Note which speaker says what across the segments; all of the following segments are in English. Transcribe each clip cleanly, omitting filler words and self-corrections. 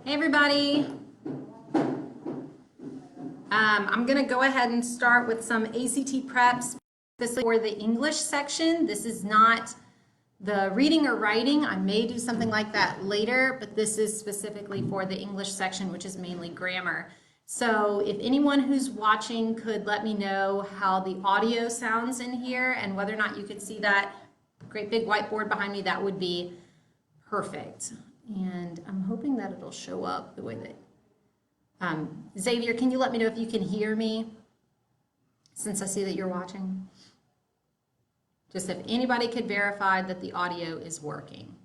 Speaker 1: Hey everybody. I'm going to go ahead and start with some ACT preps for the English section. This is not the reading or writing. I may do something like that later, but this is specifically for the English section, which is mainly grammar. So if anyone who's watching could let me know how the audio sounds in here and whether or not you could see that great big whiteboard behind me, that would be perfect. And I'm hoping that it'll show up the way that Xavier, can you let me know if you can hear me since I see that you're watching? Just if anybody could verify that the audio is working.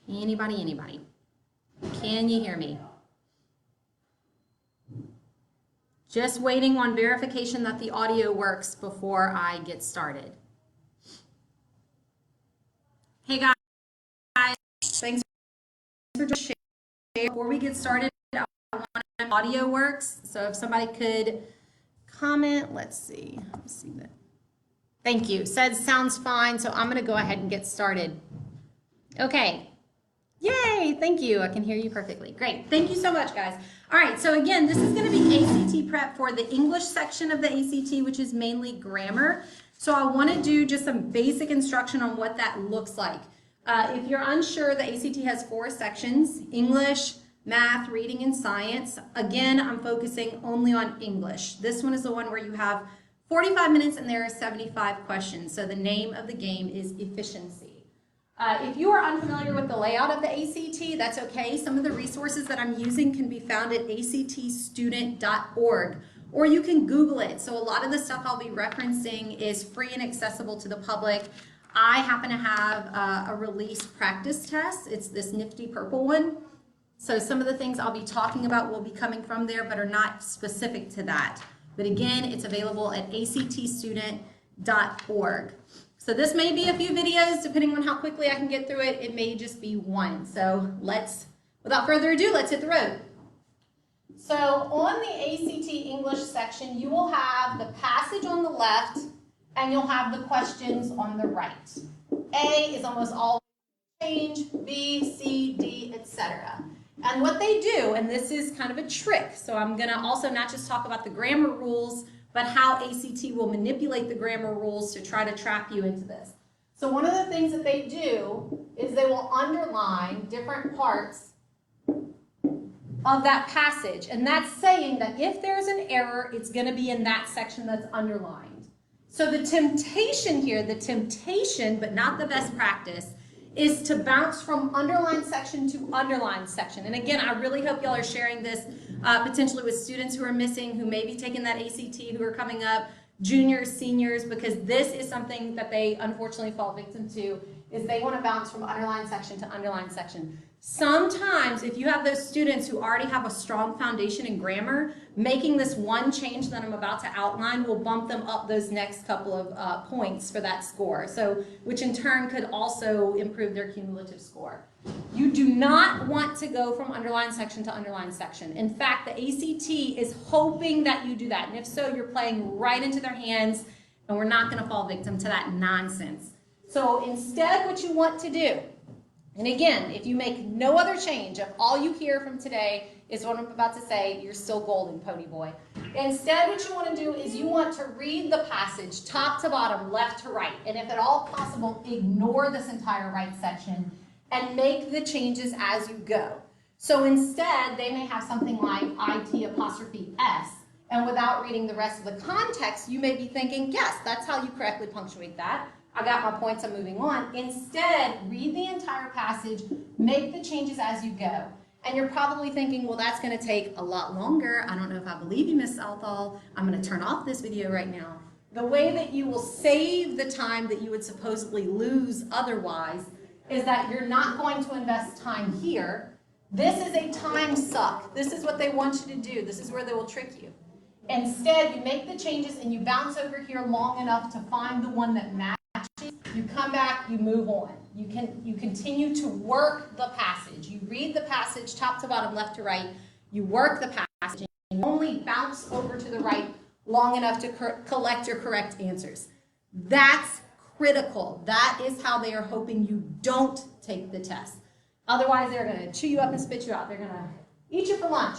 Speaker 1: Anybody? Can you hear me? Just waiting on verification that the audio works before I get started. Hey guys, thanks for sharing. Before we get started, audio works, so if somebody could comment, let's see that. Thank you. Said sounds fine, so I'm going to go ahead and get started. Okay. Yay! Thank you. I can hear you perfectly. Great. Thank you so much, guys. All right. So again, this is going to be ACT prep for the English section of the ACT, which is mainly grammar. So I want to do just some basic instruction on what that looks like. If you're unsure, the ACT has 4 sections: English, math, reading, and science. Again, I'm focusing only on English. This one is the one where you have 45 minutes and there are 75 questions. So the name of the game is efficiency. If you are unfamiliar with the layout of the ACT, that's okay. Some of the resources that I'm using can be found at actstudent.org, or you can Google it. So a lot of the stuff I'll be referencing is free and accessible to the public. I happen to have a release practice test. It's this nifty purple one. So some of the things I'll be talking about will be coming from there, but are not specific to that. But again, it's available at actstudent.org. So this may be a few videos, depending on how quickly I can get through it. It may just be one. So without further ado, let's hit the road. So on the ACT English section, you will have the passage on the left, and you'll have the questions on the right. A is almost always change, B, C, D, etc. And what they do, and this is kind of a trick, so I'm going to also not just talk about the grammar rules, but how ACT will manipulate the grammar rules to try to trap you into this. So one of the things that they do is they will underline different parts of that passage. And that's saying that if there's an error, it's going to be in that section that's underlined. So the temptation here, but not the best practice, is to bounce from underlined section to underlined section. And again, I really hope y'all are sharing this potentially with students who are missing, who may be taking that ACT, who are coming up, juniors, seniors, because this is something that they unfortunately fall victim to, is they want to bounce from underlined section to underlined section. Sometimes, if you have those students who already have a strong foundation in grammar, making this one change that I'm about to outline will bump them up those next couple of points for that score, so which in turn could also improve their cumulative score. You do not want to go from underlined section to underlined section. In fact, the ACT is hoping that you do that, and if so, you're playing right into their hands, and we're not going to fall victim to that nonsense. So instead, what you want to do, and again, if you make no other change, if all you hear from today is what I'm about to say, you're still golden, pony boy. Instead, what you want to do is you want to read the passage top to bottom, left to right, and if at all possible, ignore this entire right section and make the changes as you go. So instead, they may have something like IT''S, and without reading the rest of the context, you may be thinking, yes, that's how you correctly punctuate that. I got my points, I'm moving on. Instead, read the entire passage, make the changes as you go. And you're probably thinking, well, that's going to take a lot longer. I don't know if I believe you, Miss Southall. I'm going to turn off this video right now. The way that you will save the time that you would supposedly lose otherwise is that you're not going to invest time here. This is a time suck. This is what they want you to do. This is where they will trick you. Instead, you make the changes and you bounce over here long enough to find the one that matches. You come back, you move on. You continue to work the passage. You read the passage top to bottom, left to right. You work the passage, and you only bounce over to the right long enough to collect your correct answers. That's critical. That is how they are hoping you don't take the test. Otherwise, they're going to chew you up and spit you out. They're going to Eat you for lunch.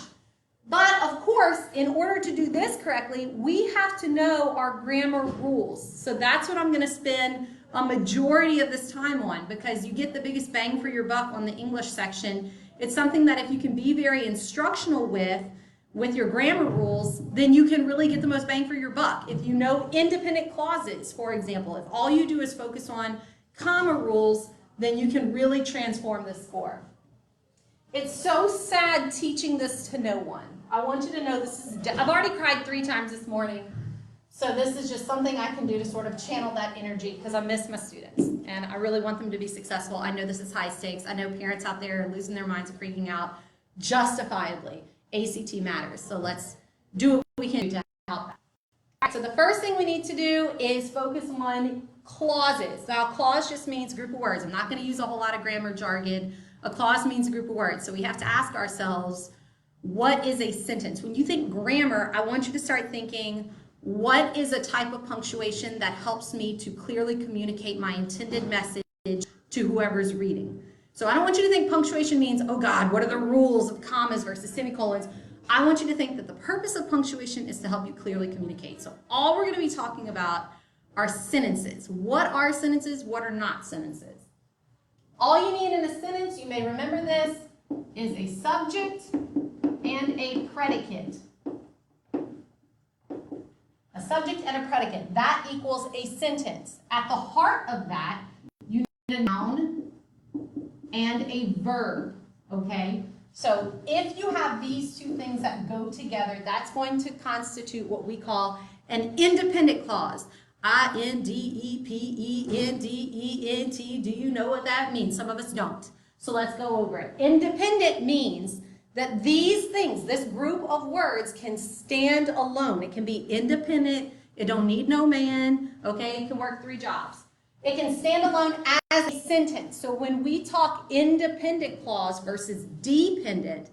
Speaker 1: But of course, in order to do this correctly, we have to know our grammar rules. So that's what I'm going to spend a majority of this time on, because you get the biggest bang for your buck on the English section. It's something that if you can be very instructional with your grammar rules, then you can really get the most bang for your buck. If you know independent clauses, for example, if all you do is focus on comma rules, then you can really transform the score. It's so sad teaching this to no one. I want you to know this is, I've already cried 3 times this morning, so this is just something I can do to sort of channel that energy, because I miss my students and I really want them to be successful. I know this is high stakes. I know parents out there are losing their minds and freaking out, justifiably. ACT matters, so let's do what we can do to help that. All right, so the first thing we need to do is focus on clauses. Now, clause just means group of words. I'm not going to use a whole lot of grammar jargon. A clause means a group of words, so we have to ask ourselves, what is a sentence? When you think grammar, I want you to start thinking, what is a type of punctuation that helps me to clearly communicate my intended message to whoever's reading? So I don't want you to think punctuation means, oh God, what are the rules of commas versus semicolons? I want you to think that the purpose of punctuation is to help you clearly communicate. So all we're going to be talking about are sentences. What are sentences? What are not sentences? All you need in a sentence, you may remember this, is a subject and a predicate. A subject and a predicate. That equals a sentence. At the heart of that, you need a noun and a verb, okay? So if you have these two things that go together, that's going to constitute what we call an independent clause. I-N-D-E-P-E-N-D-E-N-T. Do you know what that means? Some of us don't. So let's go over it. Independent means that these things, this group of words, can stand alone. It can be independent. It don't need no man, okay? It can work 3 jobs. It can stand alone as a sentence. So when we talk independent clause versus dependent,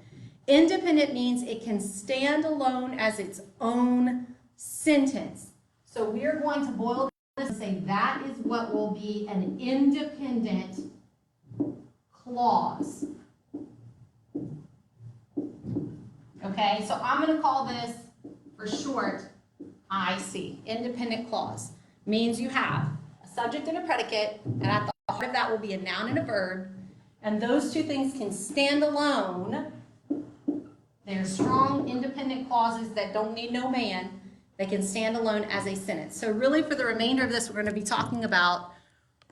Speaker 1: independent means it can stand alone as its own sentence. So we're going to boil this and say that is what will be an independent clause. Okay, so I'm going to call this, for short, IC. Independent clause means you have a subject and a predicate, and at the heart of that will be a noun and a verb, and those two things can stand alone. They're strong, independent clauses that don't need no man. They can stand alone as a sentence. So really, for the remainder of this, we're going to be talking about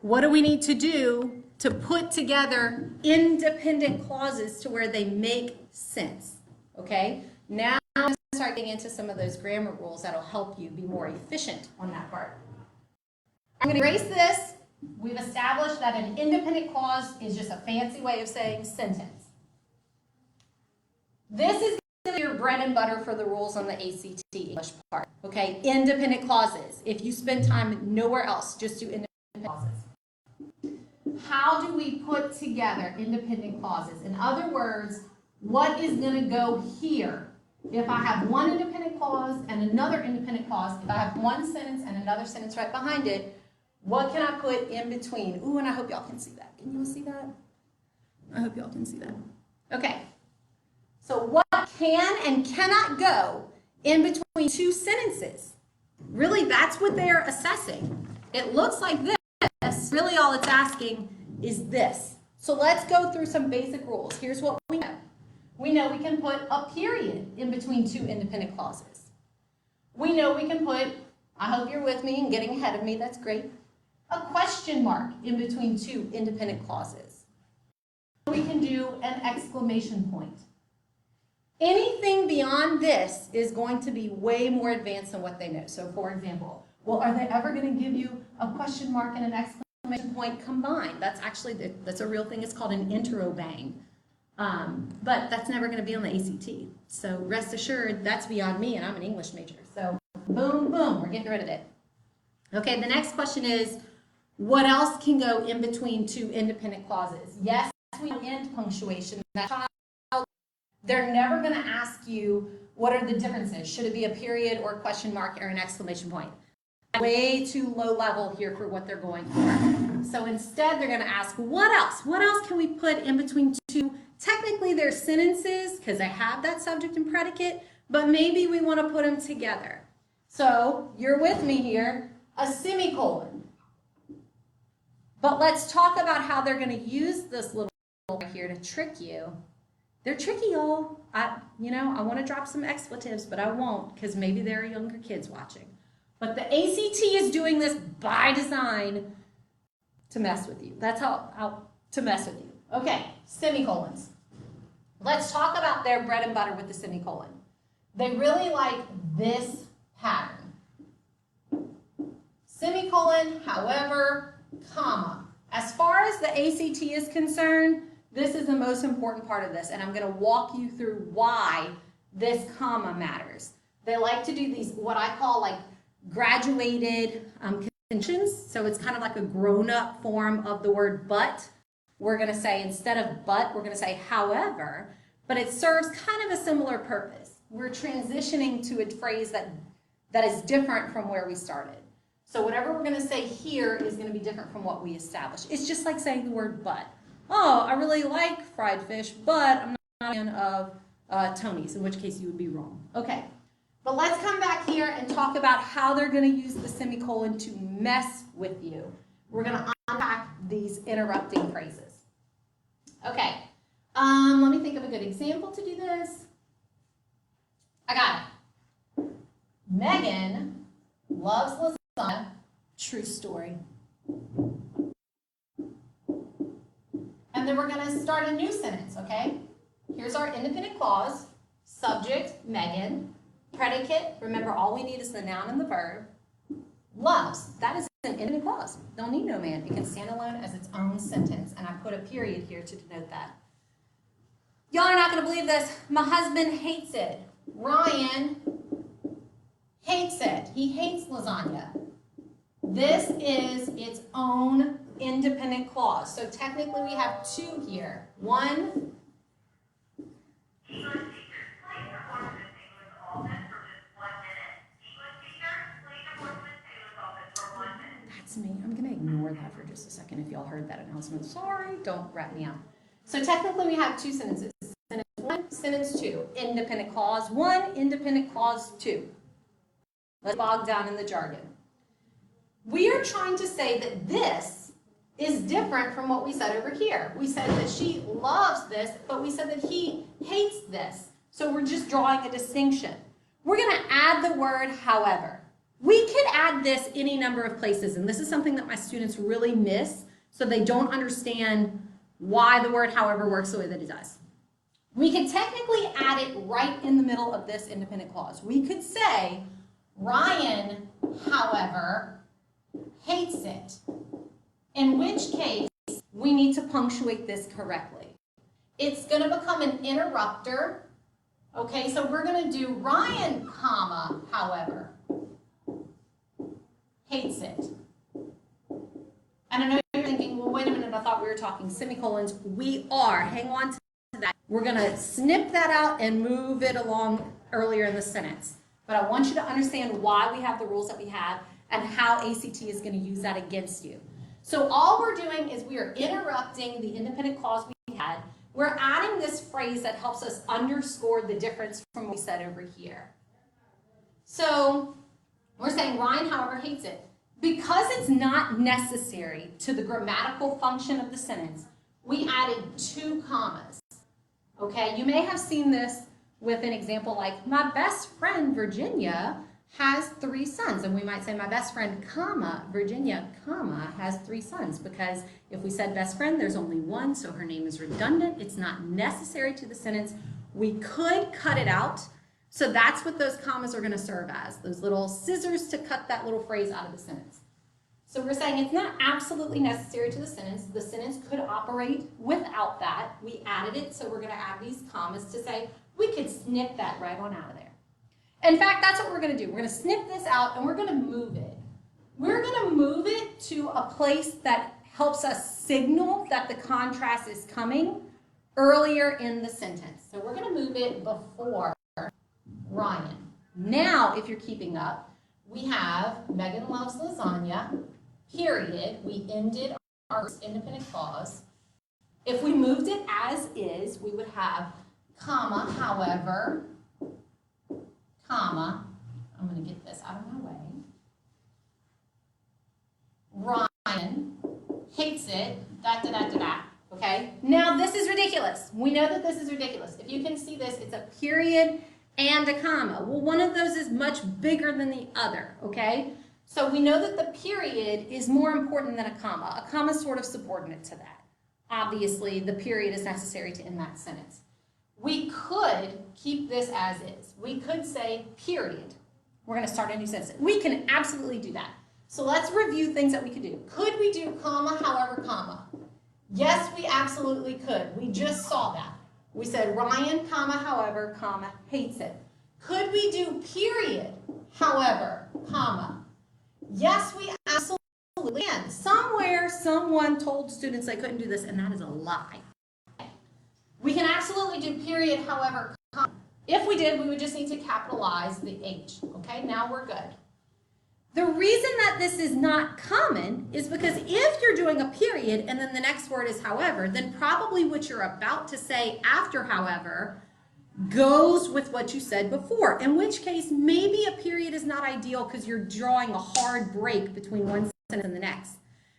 Speaker 1: what do we need to do to put together independent clauses to where they make sense. Okay, now I'm going to start getting into some of those grammar rules that'll help you be more efficient on that part. I'm going to erase this. We've established that an independent clause is just a fancy way of saying sentence. This is your bread and butter for the rules on the ACT English part. Okay, independent clauses. If you spend time nowhere else, just do independent clauses. How do we put together independent clauses? In other words, what is going to go here? If I have one independent clause and another independent clause, if I have one sentence and another sentence right behind it, what can I put in between? Ooh, and I hope y'all can see that. Can you see that? I hope y'all can see that. Okay. So what can and cannot go in between 2 sentences? Really, that's what they're assessing. It looks like this. Really, all it's asking is this. So let's go through some basic rules. Here's what we know. We know we can put a period in between 2 independent clauses. We know we can put, I hope you're with me and getting ahead of me, that's great, a question mark in between 2 independent clauses. We can do an exclamation point. Anything beyond this is going to be way more advanced than what they know. So for example, well, are they ever going to give you a question mark and an exclamation point combined? That's actually, that's a real thing. It's called an interrobang. But that's never going to be on the ACT. So rest assured, that's beyond me, and I'm an English major. So boom, boom, we're getting rid of it. Okay, the next question is, what else can go in between 2 independent clauses? Yes, we end punctuation. They're never going to ask you what are the differences. Should it be a period or a question mark or an exclamation point? Way too low level here for what they're going for. So instead, they're going to ask, what else? What else can we put in between 2 Technically, they're sentences because they have that subject and predicate, but maybe we want to put them together. So you're with me here, a semicolon. But let's talk about how they're going to use this little right here to trick you. They're tricky, y'all. I want to drop some expletives, but I won't because maybe there are younger kids watching. But the ACT is doing this by design to mess with you. That's how to mess with you. Okay, semicolons. Let's talk about their bread and butter with the semicolon. They really like this pattern. Semicolon, however, comma. As far as the ACT is concerned, this is the most important part of this, and I'm going to walk you through why this comma matters. They like to do these, what I call like graduated conjunctions. So it's kind of like a grown-up form of the word but. We're going to say, instead of but, we're going to say however, but it serves kind of a similar purpose. We're transitioning to a phrase that is different from where we started. So whatever we're going to say here is going to be different from what we established. It's just like saying the word but. Oh, I really like fried fish, but I'm not a fan of Tony's, in which case you would be wrong. Okay, but let's come back here and talk about how they're going to use the semicolon to mess with you. We're going to unpack these interrupting phrases. Okay, let me think of a good example to do this. I got it. Megan loves lasagna. True story. And then we're going to start a new sentence, okay? Here's our independent clause. Subject, Megan. Predicate, remember all we need is the noun and the verb. Loves, that is an independent clause. Don't need no man. It can stand alone as its own sentence. And I put a period here to denote that. Y'all are not going to believe this. My husband hates it. Ryan hates it. He hates lasagna. This is its own independent clause. So technically we have two here. One. That's me. I'm going to ignore that for just a second if y'all heard that announcement. Sorry, don't rat me out. So technically we have two sentences. Sentence one, sentence two. Independent clause one, independent clause two. Let's bog down in the jargon. We are trying to say that this is different from what we said over here. We said that she loves this, but we said that he hates this. So we're just drawing a distinction. We're going to add the word however. We could add this any number of places, and this is something that my students really miss, so they don't understand why the word however works the way that it does. We could technically add it right in the middle of this independent clause. We could say, Ryan, however, hates it. In which case, we need to punctuate this correctly. It's going to become an interrupter. Okay, so we're going to do Ryan, comma, however, hates it. And I know you're thinking, well, wait a minute, I thought we were talking semicolons. We are. Hang on to that. We're going to snip that out and move it along earlier in the sentence. But I want you to understand why we have the rules that we have and how ACT is going to use that against you. So all we're doing is we are interrupting the independent clause we had. We're adding this phrase that helps us underscore the difference from what we said over here. So we're saying Ryan, however, hates it. Because it's not necessary to the grammatical function of the sentence, we added two commas. Okay, you may have seen this with an example like, my best friend, Virginia, has 3 sons. And we might say, my best friend, comma, Virginia, comma, has 3 sons. Because if we said best friend, there's only one, so her name is redundant. It's not necessary to the sentence. We could cut it out. So that's what those commas are going to serve as, those little scissors to cut that little phrase out of the sentence. So we're saying it's not absolutely necessary to the sentence. The sentence could operate without that. We added it, so we're going to add these commas to say we could snip that right on out of there. In fact, that's what we're going to do. We're going to snip this out and we're going to move it. We're going to move it to a place that helps us signal that the contrast is coming earlier in the sentence. So we're going to move it before Ryan. Now, if you're keeping up, we have Megan loves lasagna, period. We ended our independent clause. If we moved it as is, we would have comma, however, comma, I'm going to get this out of my way. Ryan hates it, da da da da da. Okay? Now this is ridiculous. We know that this is ridiculous. If you can see this, it's a period and a comma. Well, one of those is much bigger than the other, okay? So we know that the period is more important than a comma. A comma is sort of subordinate to that. Obviously, the period is necessary to end that sentence. We could keep this as is. We could say period. We're going to start a new sentence. We can absolutely do that. So let's review things that we could do. Could we do comma, however, comma? Yes, we absolutely could. We just saw that. We said Ryan, comma, however, comma, hates it. Could we do period, however, comma? Yes, we absolutely can. Somewhere, someone told students they couldn't do this, and that is a lie. We can absolutely do period, however, comma. If we did, we would just need to capitalize the H. Okay, now we're good. The reason that this is not common is because if you're doing a period and then the next word is however, then probably what you're about to say after however goes with what you said before, in which case maybe a period is not ideal because you're drawing a hard break between one sentence and the next.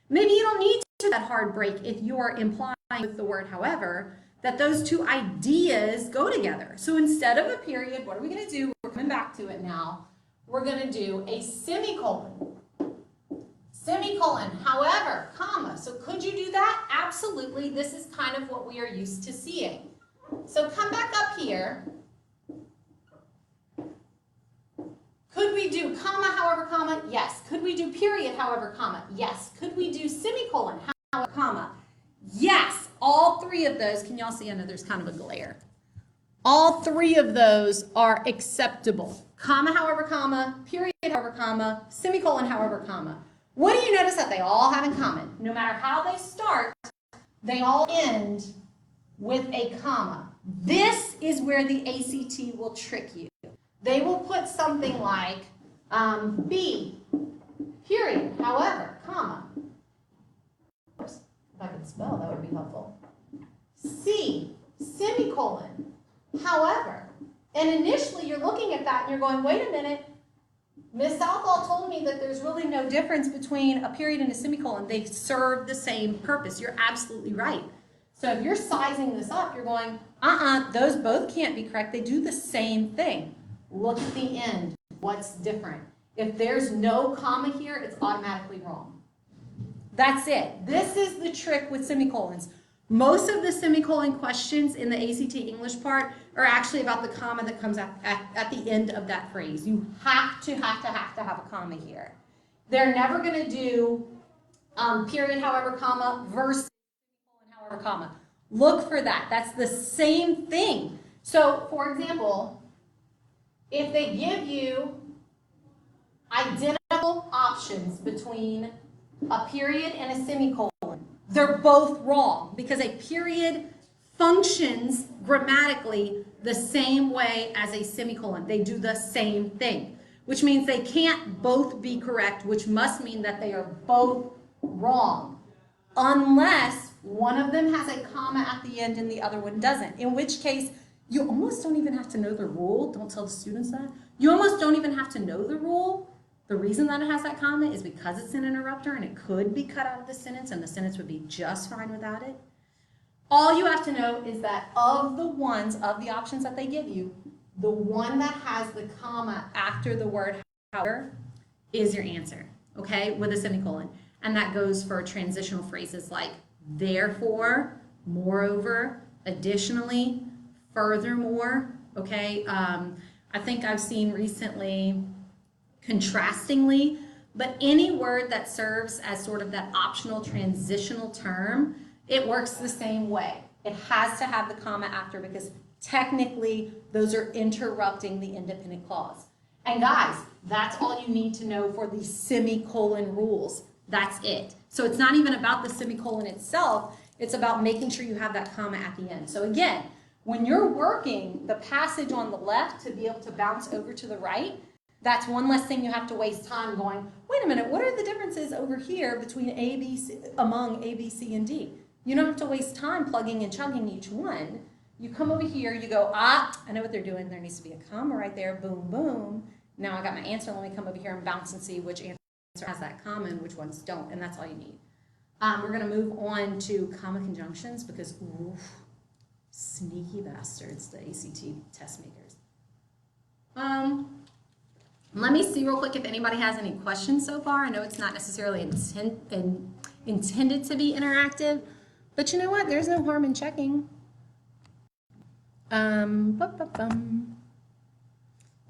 Speaker 1: Maybe you don't need to do that hard break if you're implying with the word however that those two ideas go together. So instead of a period, what are we going to do? We're coming back to it now. We're going to do a semicolon. Semicolon, however, comma. So could you do that? Absolutely. This is kind of what we are used to seeing. So come back up here. Could we do comma, however, comma? Yes. Could we do period, however, comma? Yes. Could we do semicolon, however, comma? Yes. All three of those, can y'all see? I know there's kind of a glare. All three of those are acceptable. Comma, however, comma, period, however, comma, semicolon, however, comma. What do you notice that they all have in common? No matter how they start, they all end with a comma. This is where the ACT will trick you. They will put something like B, period, however, comma. If I could spell, that would be helpful. C, semicolon, however. And initially you're looking at that and you're going, wait a minute, Miss Southall told me that there's really no difference between a period and a semicolon. They serve the same purpose. You're absolutely right. So if you're sizing this up, you're going, those both can't be correct. They do the same thing. Look at the end. What's different? If there's no comma here, it's automatically wrong. That's it. This is the trick with semicolons. Most of the semicolon questions in the ACT English part are actually about the comma that comes at the end of that phrase. You have to have a comma here. They're never going to do period, however, comma, versus semicolon, however, comma. Look for that. That's the same thing. So, for example, if they give you identical options between a period and a semicolon, they're both wrong because a period functions grammatically the same way as a semicolon. They do the same thing, which means they can't both be correct, which must mean that they are both wrong, unless one of them has a comma at the end and the other one doesn't, in which case you almost don't even have to know the rule. Don't tell the students that. You almost don't even have to know the rule. The reason that it has that comma is because it's an interrupter and it could be cut out of the sentence and the sentence would be just fine without it. All you have to know is that of the options that they give you, the one that has the comma after the word however is your answer, okay, with a semicolon. And that goes for transitional phrases like therefore, moreover, additionally, furthermore, okay. I think I've seen recently contrastingly, but any word that serves as sort of that optional transitional term, it works the same way. It has to have the comma after because technically those are interrupting the independent clause. And guys, that's all you need to know for the semicolon rules. That's it. So it's not even about the semicolon itself, it's about making sure you have that comma at the end. So again, when you're working the passage on the left to be able to bounce over to the right, that's one less thing you have to waste time going, wait a minute, what are the differences over here between A, B, C, among A, B, C, and D? You don't have to waste time plugging and chugging each one. You come over here, you go, I know what they're doing. There needs to be a comma right there, boom, boom. Now I got my answer. Let me come over here and bounce and see which answer has that comma and which ones don't, and that's all you need. We're going to move on to comma conjunctions because, oof, sneaky bastards, the ACT test makers. Let me see real quick if anybody has any questions so far. I know it's not necessarily intended to be interactive, but you know what? There's no harm in checking.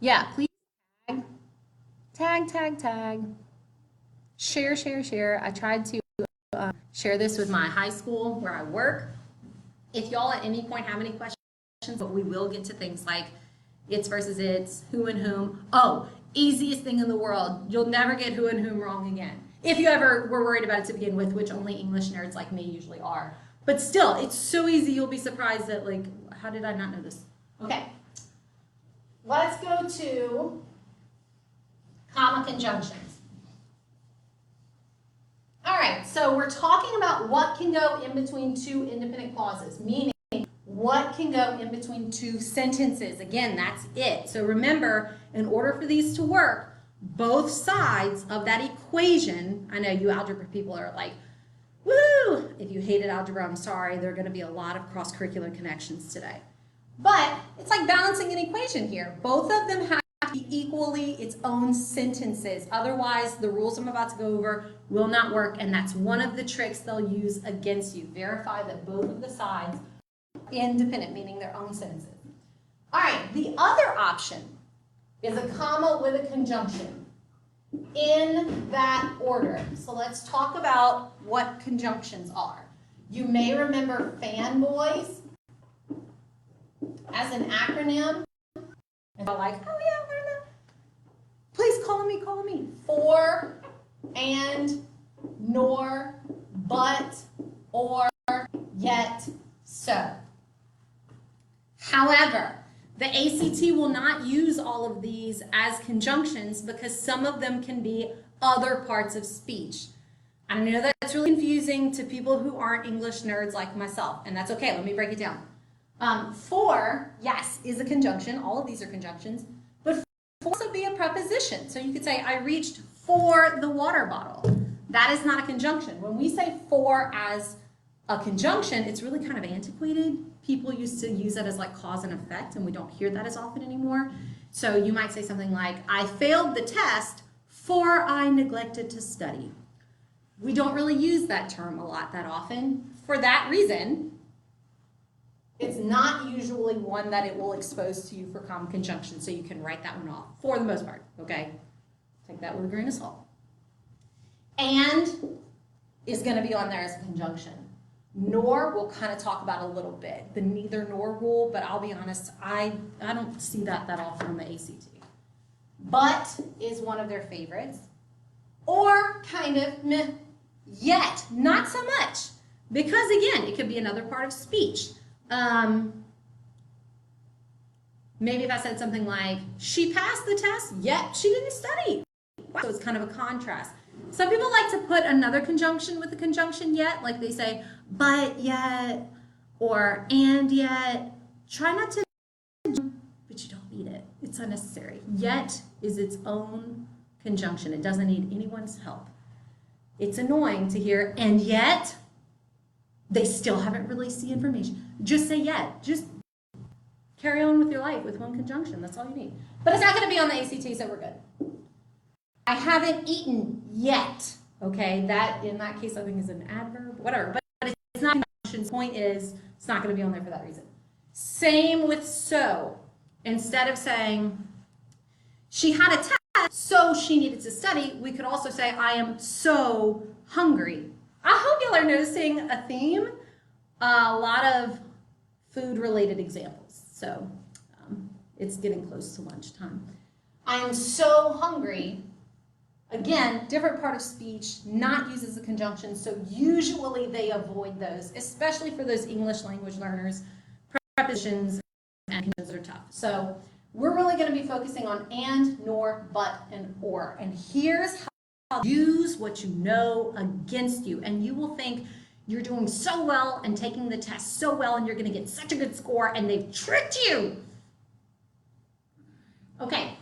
Speaker 1: Yeah, please tag. Share. I tried to share this with my high school where I work. If y'all at any point have any questions, but we will get to things like it's versus it's, who and whom. Oh, easiest thing in the world. You'll never get who and whom wrong again. If you ever were worried about it to begin with, which only English nerds like me usually are. But still, it's so easy, you'll be surprised that, like, how did I not know this? Okay. Let's go to comma conjunctions. All right, so we're talking about what can go in between two independent clauses, meaning what can go in between two sentences. Again, that's it. So remember, in order for these to work, both sides of that equation, I know you algebra people are like, woo! If you hated algebra, I'm sorry, there are going to be a lot of cross-curricular connections today. But it's like balancing an equation here. Both of them have to be equally its own sentences. Otherwise, the rules I'm about to go over will not work, and that's one of the tricks they'll use against you. Verify that both of the sides are independent, meaning their own sentences. All right, the other option is a comma with a conjunction in that order. So let's talk about what conjunctions are. You may remember fanboys as an acronym. And they're like, oh yeah, learn that. Please call me. For, and, nor, but, or, yet, so. However, the ACT will not use all of these as conjunctions because some of them can be other parts of speech. I know that's really confusing to people who aren't English nerds like myself, and that's okay. Let me break it down. For, yes, is a conjunction. All of these are conjunctions, but for also be a preposition. So you could say, I reached for the water bottle. That is not a conjunction. When we say for as a conjunction, it's really kind of antiquated. People used to use that as like cause and effect, and we don't hear that as often anymore. So you might say something like, I failed the test for I neglected to study. We don't really use that term a lot that often. For that reason, it's not usually one that it will expose to you for comma conjunction, so you can write that one off for the most part, okay? Take that with a grain of salt. And is going to be on there as a conjunction. Nor we'll kind of talk about a little bit, the neither nor rule, but I'll be honest, I don't see that often on the ACT. But is one of their favorites. Or kind of meh, yet, not so much. Because again, it could be another part of speech. Maybe if I said something like, she passed the test, yet she didn't study. So it's kind of a contrast. Some people like to put another conjunction with the conjunction yet, like they say, but yet, or and yet. Try not to, but you don't need it. It's unnecessary. Yet is its own conjunction. It doesn't need anyone's help. It's annoying to hear, and yet, they still haven't released the information. Just say yet. Just carry on with your life with one conjunction. That's all you need. But it's not going to be on the ACT, so we're good. I haven't eaten yet. Okay, that in that case I think is an adverb, whatever. But it's not a conjunction. The point is it's not going to be on there for that reason. Same with so. Instead of saying she had a test, so she needed to study, we could also say I am so hungry. I hope y'all are noticing a theme. A lot of food-related examples. So it's getting close to lunchtime. I'm so hungry. Again, different part of speech, not used as a conjunction, so usually they avoid those, especially for those English language learners. Prepositions and conjunctions are tough. So we're really going to be focusing on and, nor, but, and or. And here's how to use what you know against you. And you will think You're doing so well and taking the test so well, and you're going to get such a good score, and they've tricked you. Okay.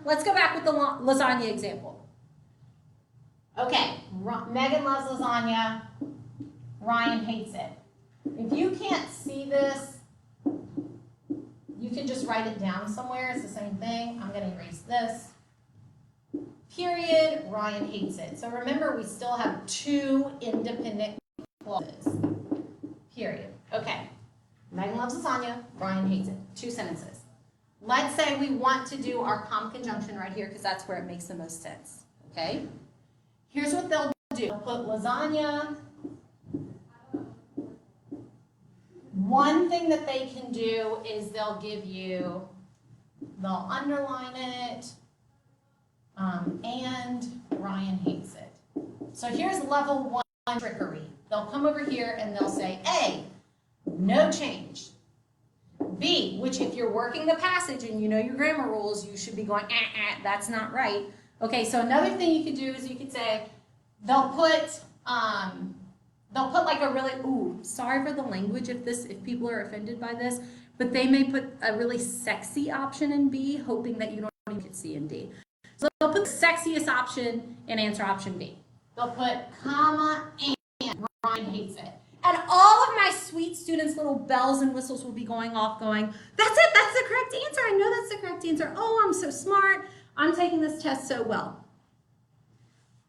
Speaker 1: Let's go back with the lasagna example. Okay, Megan loves lasagna. Ryan hates it. If you can't see this, you can just write it down somewhere. It's the same thing. I'm going to erase this. Period. Ryan hates it. So remember, we still have two independent clauses. Period. Okay. Megan loves lasagna. Ryan hates it. Two sentences. Let's say we want to do our comma conjunction right here because that's where it makes the most sense. Okay? Here's what they'll do. They'll put lasagna. One thing that they can do is they'll underline it, and Ryan hates it. So here's level 1 trickery. They'll come over here and they'll say, A, no change. B, which if you're working the passage and you know your grammar rules, you should be going, that's not right. Okay, so another thing you could do is you could say, they'll put like a really, sorry for the language if people are offended by this, but they may put a really sexy option in B, hoping that you don't even get C and D. So they'll put the sexiest option in answer option B. They'll put comma and Ryan hates it. And all of my sweet students' little bells and whistles will be going off going, that's it, that's the correct answer. I know that's the correct answer. Oh, I'm so smart. I'm taking this test so well.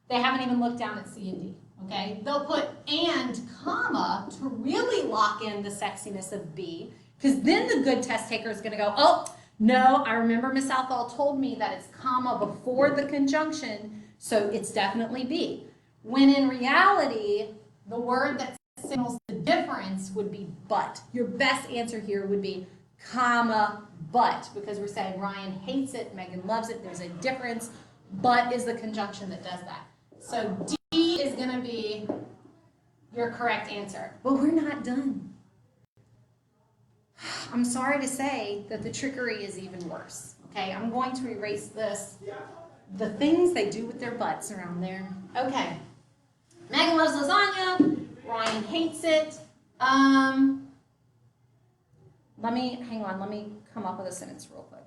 Speaker 1: They haven't even looked down at C and D. Okay, they'll put and comma to really lock in the sexiness of B, because then the good test taker is going to go, oh, no, I remember Miss Southall told me that it's comma before the conjunction, so it's definitely B. When in reality, the word that signals the difference would be but. Your best answer here would be comma but, because we're saying Ryan hates it, Megan loves it, there's a difference, but is the conjunction that does that. So D is going to be your correct answer. But we're not done. I'm sorry to say that the trickery is even worse. Okay, I'm going to erase this. The things they do with their butts around there. Okay. Megan loves lasagna. Ryan hates it. Let me come up with a sentence real quick.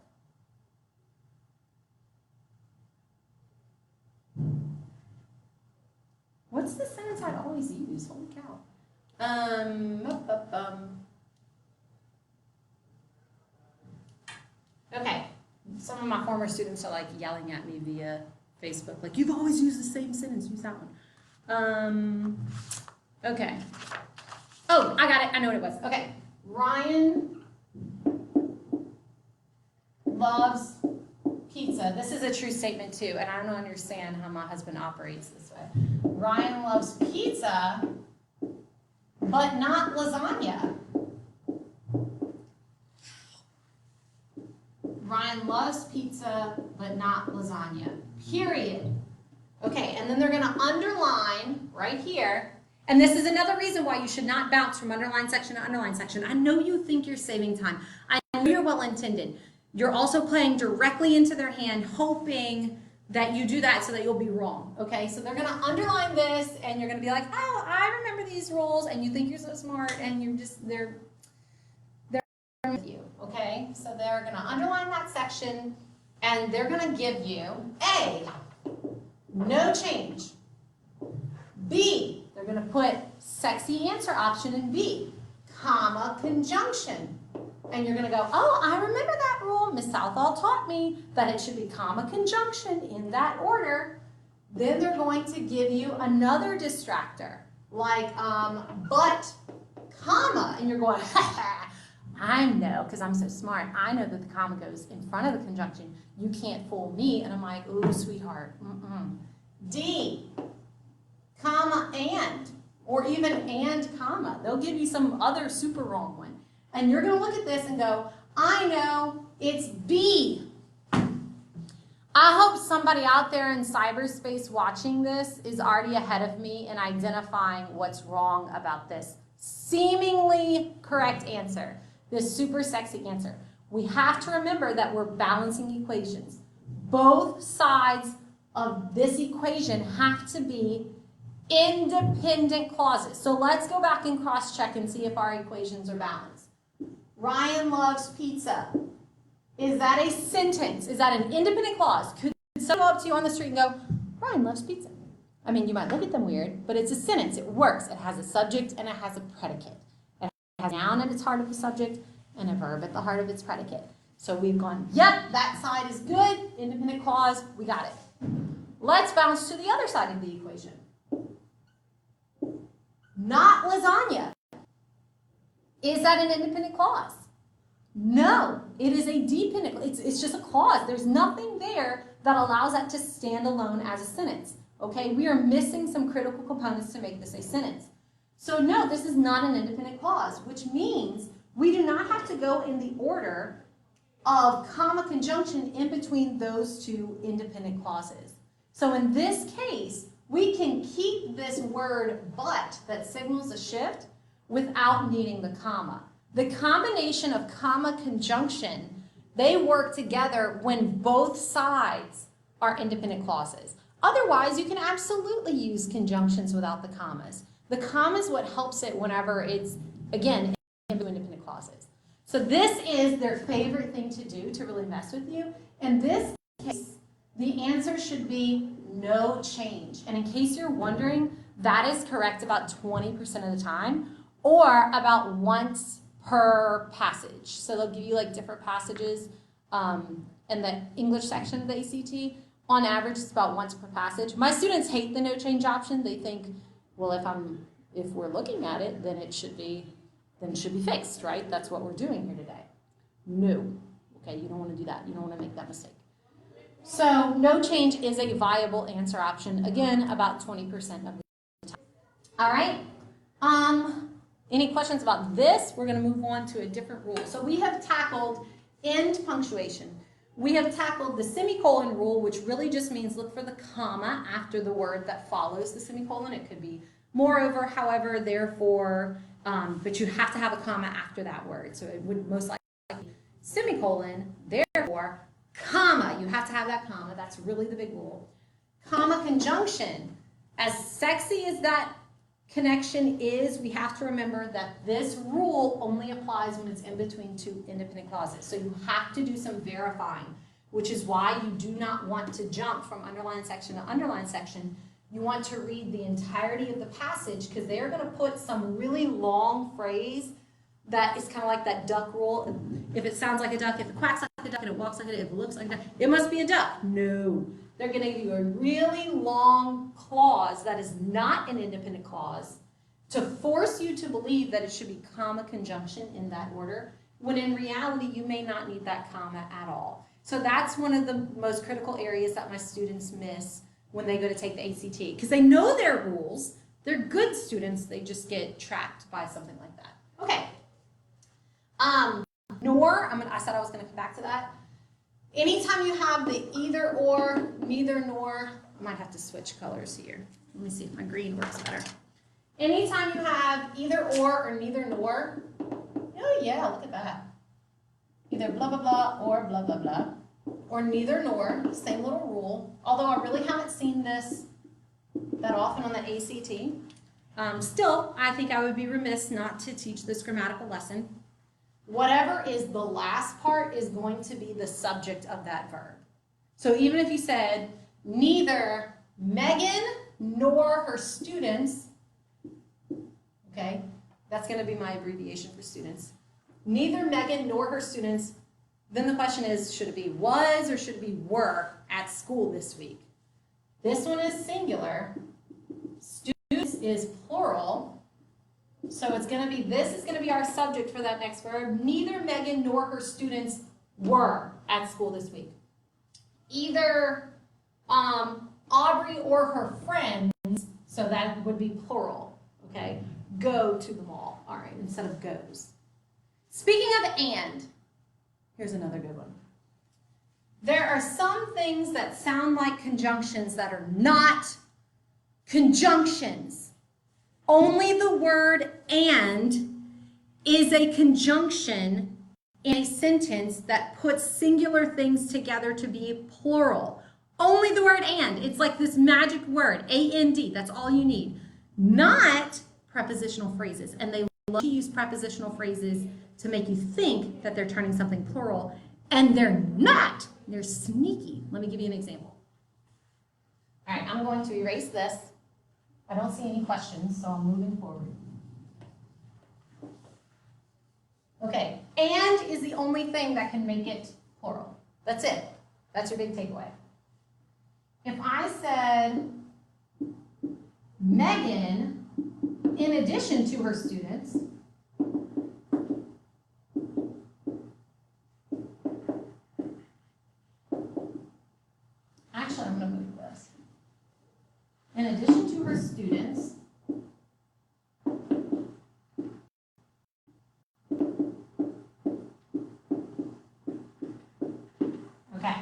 Speaker 1: What's the sentence I'd always use? Holy cow. Okay. Some of my former students are like yelling at me via Facebook, like, you've always used the same sentence, use that one. Okay. Oh, I got it. I know what it was. Okay. Ryan loves pizza. This is a true statement too, and I don't understand how my husband operates this way. Ryan loves pizza, but not lasagna. Ryan loves pizza, but not lasagna. Period. Okay, and then they're going to underline right here. And this is another reason why you should not bounce from underline section to underline section. I know you think you're saving time. I know you're well-intended. You're also playing directly into their hand, hoping that you do that so that you'll be wrong. Okay, so they're going to underline this, and you're going to be like, oh, I remember these rules, and you think you're so smart, and you're just, they're with you. Okay, so they're going to underline that section, and they're going to give you A, no change. B, they're going to put sexy answer option in B, comma, conjunction. And you're going to go, oh, I remember that rule. Miss Southall taught me that it should be comma, conjunction in that order. Then they're going to give you another distractor, like but, comma. And you're going, ha ha. I know, because I'm so smart, I know that the comma goes in front of the conjunction. You can't fool me. And I'm like, ooh, sweetheart. D, comma, and, or even and, comma. They'll give you some other super wrong one. And you're going to look at this and go, I know, it's B. I hope somebody out there in cyberspace watching this is already ahead of me in identifying what's wrong about this seemingly correct answer. This super sexy answer. We have to remember that we're balancing equations. Both sides of this equation have to be independent clauses. So let's go back and cross-check and see if our equations are balanced. Ryan loves pizza. Is that a sentence? Is that an independent clause? Could someone go up to you on the street and go, Ryan loves pizza? I mean, you might look at them weird, but it's a sentence. It works. It has a subject and it has a predicate. It has a noun at its heart of the subject and a verb at the heart of its predicate. So we've gone, yep, that side is good. Independent clause, we got it. Let's bounce to the other side of the equation. Not lasagna. Is that an independent clause? No, it is a dependent. It's just a clause. There's nothing there that allows that to stand alone as a sentence. Okay, we are missing some critical components to make this a sentence. So no, this is not an independent clause, which means we do not have to go in the order of comma conjunction in between those two independent clauses. So in this case, we can keep this word but that signals a shift without needing the comma. The combination of comma conjunction, they work together when both sides are independent clauses. Otherwise, you can absolutely use conjunctions without the commas. The comma is what helps it whenever it's, again, independent clauses. So this is their favorite thing to do to really mess with you. In this case, the answer should be no change. And in case you're wondering, that is correct about 20% of the time, or about once per passage. So they'll give you like different passages in the English section of the ACT. On average, it's about once per passage. My students hate the no change option. They think, well, if we're looking at it, then it should be fixed, right? That's what we're doing here today. No. Okay, you don't want to do that. You don't want to make that mistake. So no change is a viable answer option. Again, about 20% of the time. All right. Any questions about this? We're going to move on to a different rule. So we have tackled end punctuation. We have tackled the semicolon rule, which really just means look for the comma after the word that follows the semicolon. It could be moreover, however, therefore, but you have to have a comma after that word. So it would most likely be semicolon, therefore, comma. You have to have that comma. That's really the big rule. Comma conjunction. As sexy as that connection is, we have to remember that this rule only applies when it's in between two independent clauses. So you have to do some verifying, which is why you do not want to jump from underline section to underline section. You want to read the entirety of the passage because they're going to put some really long phrase that is kind of like that duck rule. If it sounds like a duck, if it quacks like a duck, and it walks like a duck, if it looks like a duck, it must be a duck. No. They're going to give you a really long clause that is not an independent clause to force you to believe that it should be comma conjunction in that order, when in reality you may not need that comma at all. So that's one of the most critical areas that my students miss when they go to take the ACT, because they know their rules. They're good students. They just get trapped by something like that. Okay. Nor, I said I was going to come back to that. Anytime you have the either or, neither nor, I might have to switch colors here. Let me see if my green works better. Anytime you have either or neither nor, oh yeah, look at that. Either blah, blah, blah, or blah, blah, blah, or neither nor, same little rule. Although I really haven't seen this that often on the ACT. Still, I think I would be remiss not to teach this grammatical lesson. Whatever is the last part is going to be the subject of that verb. So even if you said, neither Megan nor her students, okay, that's going to be my abbreviation for students. Neither Megan nor her students, then the question is, should it be was or should it be were at school this week? This one is singular. Students is plural. So it's going to be, this is going to be our subject for that next verb. Neither Megan nor her students were at school this week. Either Aubrey or her friends, so that would be plural, okay? Go to the mall, all right, instead of goes. Speaking of and, here's another good one. There are some things that sound like conjunctions that are not conjunctions. Only the word and is a conjunction in a sentence that puts singular things together to be plural. Only the word and. It's like this magic word, A-N-D. That's all you need. Not prepositional phrases. And they love to use prepositional phrases to make you think that they're turning something plural, and they're not. They're sneaky. Let me give you an example. All right, I'm going to erase this. I don't see any questions, so I'm moving forward. Okay, and is the only thing that can make it plural. That's it. That's your big takeaway. If I said Megan, in addition to her students, actually I'm going to move this. In addition to her students, okay.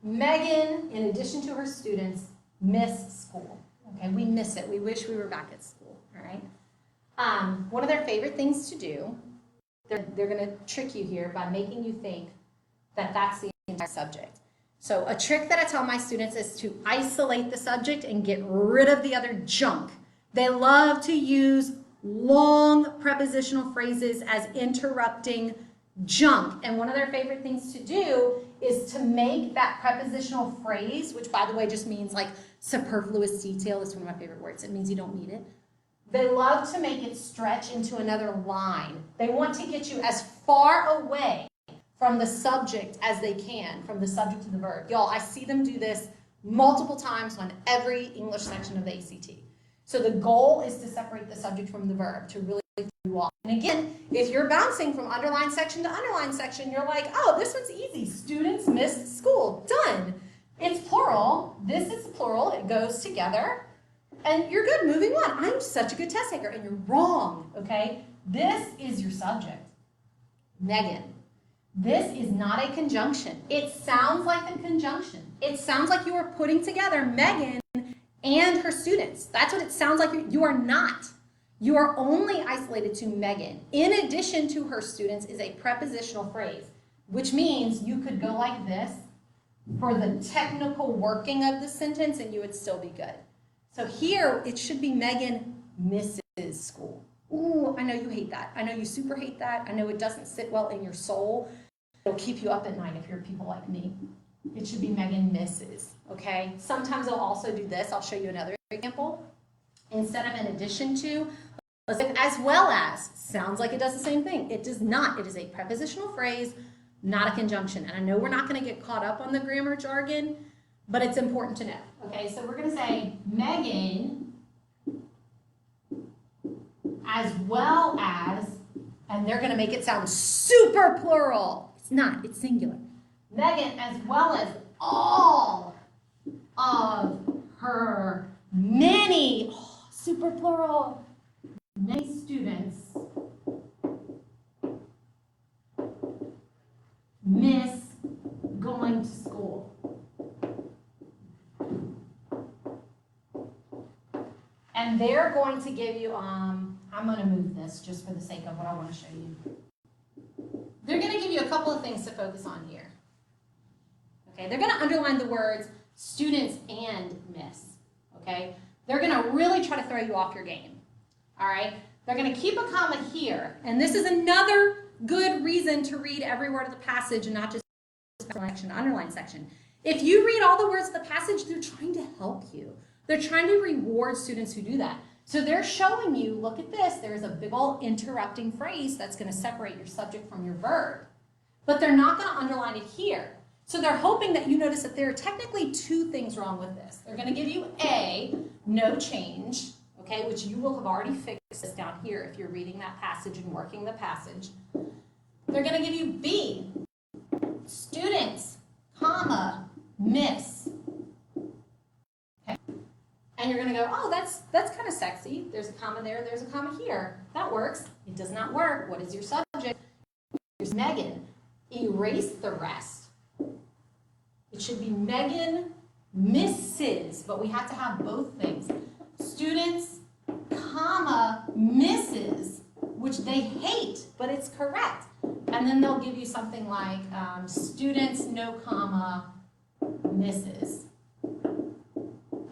Speaker 1: Megan, in addition to her students, miss school. Okay, we miss it. We wish we were back at school, all right? One of their favorite things to do, they're going to trick you here by making you think that that's the entire subject. So a trick that I tell my students is to isolate the subject and get rid of the other junk. They love to use long prepositional phrases as interrupting junk. And one of their favorite things to do is to make that prepositional phrase, which by the way just means like superfluous detail. Is one of my favorite words. It means you don't need it. They love to make it stretch into another line. They want to get you as far away from the subject as they can, from the subject to the verb. Y'all, I see them do this multiple times on every English section of the ACT. So the goal is to separate the subject from the verb, to really throw you off. And again, if you're bouncing from underline section to underline section, you're like, oh, this one's easy. Students missed school. Done. It's plural. This is plural. It goes together. And you're good. Moving on. I'm such a good test taker. And you're wrong, okay? This is your subject. Megan. This is not a conjunction. It sounds like a conjunction. It sounds like you are putting together Megan and her students. That's what it sounds like. You are not. You are only isolated to Megan. In addition to her students is a prepositional phrase, which means you could go like this for the technical working of the sentence and you would still be good. So here it should be Megan misses school. Ooh, I know you hate that. I know you super hate that. I know it doesn't sit well in your soul. It'll keep you up at night if you're people like me. It should be Megan misses, okay? Sometimes I'll also do this. I'll show you another example. Instead of in addition to, let's say as well as. Sounds like it does the same thing. It does not. It is a prepositional phrase, not a conjunction. And I know we're not going to get caught up on the grammar jargon, but it's important to know. Okay, so we're going to say Megan as well as, and they're going to make it sound super plural. It's not, it's singular. Megan as well as all of her many, super plural, many students miss going to school. And they're going to give you, I'm going to move this just for the sake of what I want to show you. They're going to give you a couple of things to focus on here. Okay, they're going to underline the words students and miss. Okay, they're going to really try to throw you off your game. All right, they're going to keep a comma here. And this is another good reason to read every word of the passage and not just the underline section. If you read all the words of the passage, they're trying to help you. They're trying to reward students who do that. So they're showing you, look at this, there's a big old interrupting phrase that's going to separate your subject from your verb. But they're not going to underline it here. So they're hoping that you notice that there are technically two things wrong with this. They're going to give you A, no change, okay, which you will have already fixed this down here if you're reading that passage and working the passage. They're going to give you B, students, comma, miss. And you're going to go, oh, that's kind of sexy. There's a comma there, there's a comma here. That works. It does not work. What is your subject? Here's Megan. Erase the rest. It should be Megan misses, but we have to have both things. Students, comma, misses, which they hate, but it's correct. And then they'll give you something like students, no comma, misses.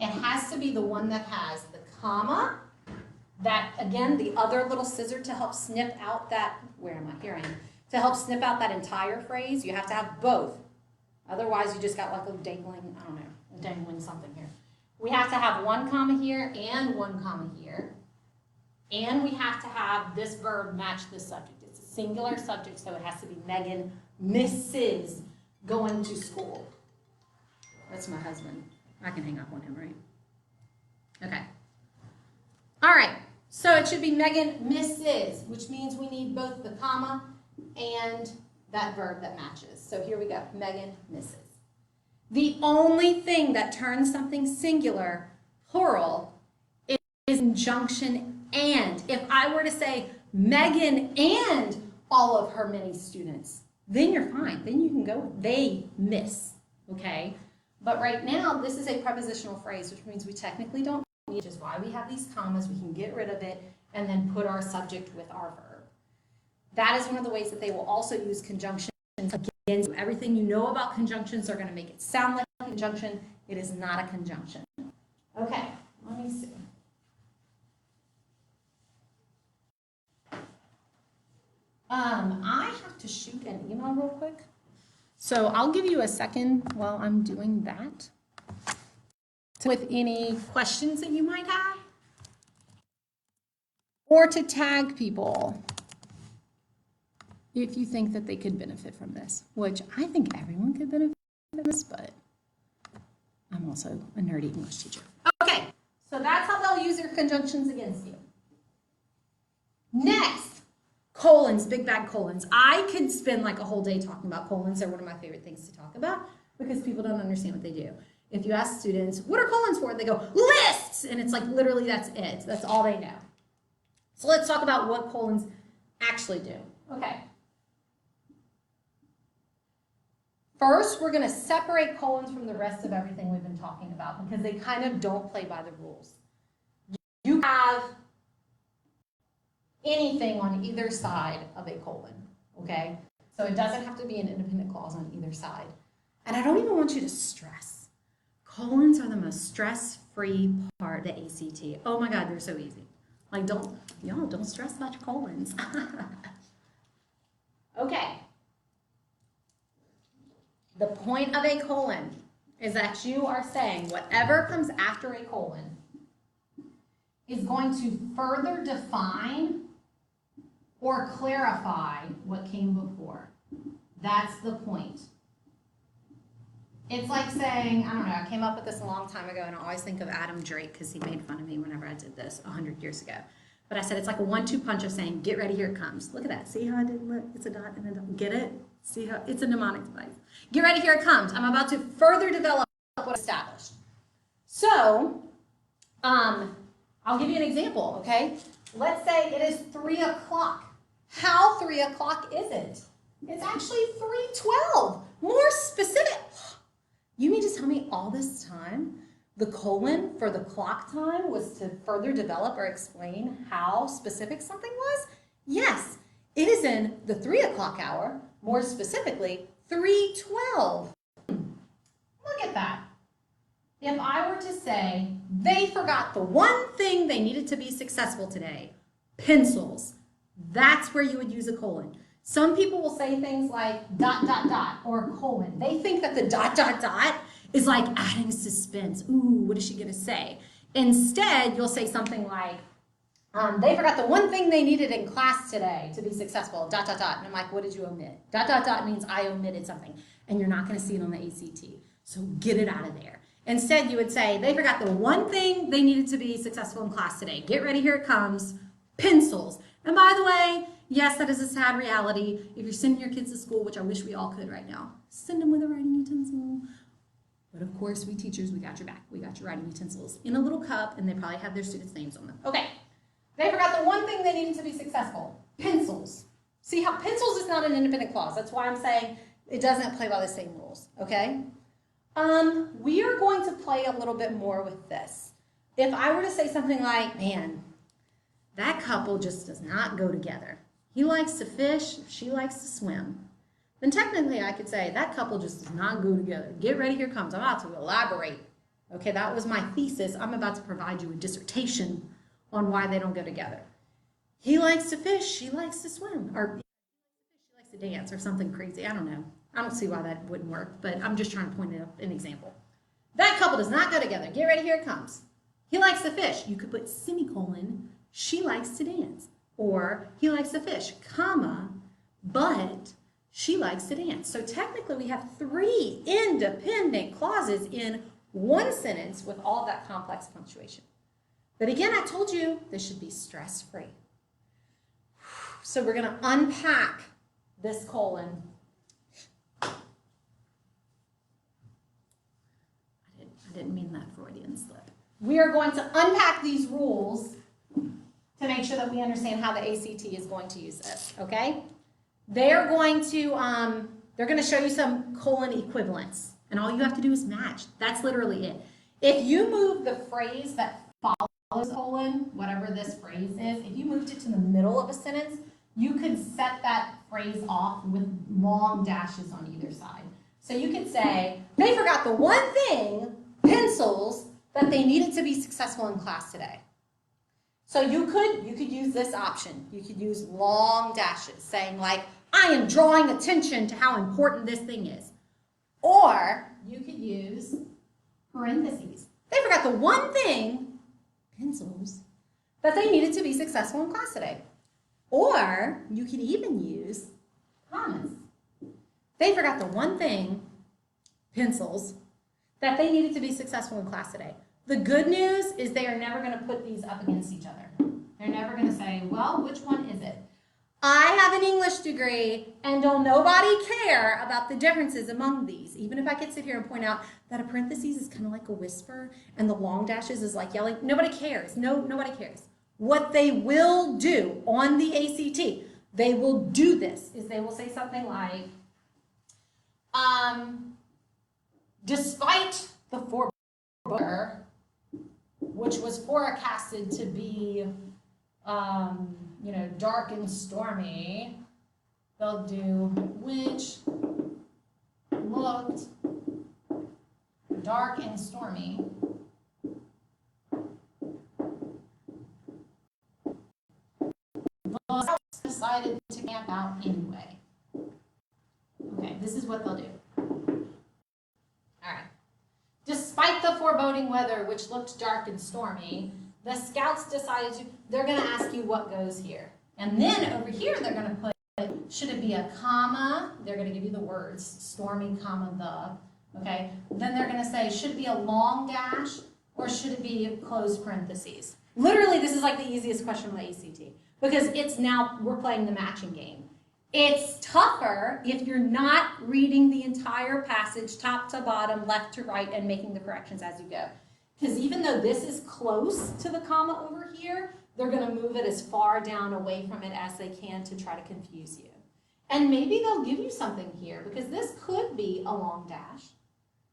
Speaker 1: It has to be the one that has the comma, that, again, the other little scissor to help snip out that, where am I? Here I am. To help snip out that entire phrase, you have to have both. Otherwise, you just got like a dangling, I don't know, a dangling something here. We have to have one comma here and one comma here. And we have to have this verb match this subject. It's a singular subject, so it has to be Megan misses going to school. That's my husband. I can hang up on him, right? Okay. All right. So it should be Megan misses, which means we need both the comma and that verb that matches. So here we go. Megan misses. The only thing that turns something singular, plural, is conjunction and. If I were to say Megan and all of her many students, then you're fine. Then you can go, they miss, okay? But right now, this is a prepositional phrase, which means we technically don't need, which is why we have these commas. We can get rid of it and then put our subject with our verb. That is one of the ways that they will also use conjunctions against you. Everything you know about conjunctions are going to make it sound like a conjunction. It is not a conjunction. Okay, let me see. I have to shoot an email real quick. So I'll give you a second while I'm doing that with any questions that you might have, or to tag people if you think that they could benefit from this, which I think everyone could benefit from this, but I'm also a nerdy English teacher. Okay, so that's how they'll use your conjunctions against you. Next. Colons, big bad colons. I could spend like a whole day talking about colons. They're one of my favorite things to talk about because people don't understand what they do. If you ask students, what are colons for? They go, lists! And it's like literally that's it. That's all they know. So let's talk about what colons actually do. Okay. First, we're going to separate colons from the rest of everything we've been talking about because they kind of don't play by the rules. You have anything on either side of a colon, okay? So it doesn't have to be an independent clause on either side. And I don't even want you to stress. Colons are the most stress-free part of the ACT. Oh my God, they're so easy. Like, don't stress about your colons. Okay. The point of a colon is that you are saying whatever comes after a colon is going to further define or clarify what came before. That's the point. It's like saying, I don't know, I came up with this a long time ago, and I always think of Adam Drake because he made fun of me whenever I did this 100 years ago. But I said it's like a 1-2 punch of saying, get ready, here it comes. Look at that. See how I did look? It's a dot and a dot. Get it? See how? It's a mnemonic device. Get ready, here it comes. I'm about to further develop what's established. So, I'll give you an example, okay? Let's say it is 3 o'clock. How 3 o'clock is it? It's actually 3:12. More specific. You mean to tell me all this time the colon for the clock time was to further develop or explain how specific something was? Yes, it is in the 3 o'clock hour, more specifically 3:12. Look at that. If I were to say they forgot the one thing they needed to be successful today, pencils, that's where you would use a colon. Some people will say things like ... or colon. They think that the ... is like adding suspense. Ooh, what is she going to say? Instead, you'll say something like, they forgot the one thing they needed in class today to be successful, ... And I'm like, what did you omit? ... means I omitted something, and you're not going to see it on the ACT. So get it out of there. Instead, you would say, they forgot the one thing they needed to be successful in class today. Get ready, here it comes. Pencils. And by the way, yes, that is a sad reality. If you're sending your kids to school, which I wish we all could right now, send them with a writing utensil. But of course, we teachers, we got your back. We got your writing utensils in a little cup, and they probably have their students' names on them. Okay, they forgot the one thing they needed to be successful, pencils. See how pencils is not an independent clause. That's why I'm saying it doesn't play by the same rules, okay? We are going to play a little bit more with this. If I were to say something like, man, that couple just does not go together. He likes to fish, she likes to swim. then technically I could say that couple just does not go together. Get ready, here comes. I'm about to elaborate. Okay, that was my thesis. I'm about to provide you a dissertation on why they don't go together. He likes to fish, she likes to swim, or she likes to dance, or something crazy. I don't know. I don't see why that wouldn't work, but I'm just trying to point out an example. That couple does not go together. Get ready, here it comes. He likes to fish. You could put semicolon, she likes to dance. Or he likes to fish, comma, but she likes to dance. So technically we have 3 independent clauses in one sentence with all of that complex punctuation. But again, I told you this should be stress-free. So we're going to unpack this colon. I didn't mean that Freudian slip. We are going to unpack these rules to make sure that we understand how the ACT is going to use this, okay? They're going to show you some colon equivalents, and all you have to do is match. That's literally it. If you move the phrase that follows colon, whatever this phrase is, if you moved it to the middle of a sentence, you could set that phrase off with long dashes on either side. So you could say, they forgot the one thing, pencils, that they needed to be successful in class today. So you could use this option. You could use long dashes saying like, I am drawing attention to how important this thing is. Or you could use parentheses. They forgot the one thing, pencils, that they needed to be successful in class today. Or you could even use commas. They forgot the one thing, pencils, that they needed to be successful in class today. The good news is they are never going to put these up against each other. They're never going to say, well, which one is it? I have an English degree, and don't nobody care about the differences among these. Even if I could sit here and point out that a parentheses is kind of like a whisper, and the long dashes is like yelling, nobody cares. Nobody cares. What they will do on the ACT, they will do this, is they will say something like, despite the foreboding, which was forecasted to be, dark and stormy, they'll do, which looked dark and stormy. The scouts decided to camp out anyway. Okay, this is what they'll do. All right. Despite the foreboding weather, which looked dark and stormy, the scouts decided they're going to ask you what goes here. And then over here, they're going to put, should it be a comma? They're going to give you the words, stormy, comma, the, okay? Then they're going to say, should it be a long dash or should it be closed parentheses? Literally, this is like the easiest question on the ACT because it's now, we're playing the matching game. It's tougher if you're not reading the entire passage top to bottom, left to right, and making the corrections as you go. Because even though this is close to the comma over here, they're going to move it as far down away from it as they can to try to confuse you. And maybe they'll give you something here because this could be a long dash.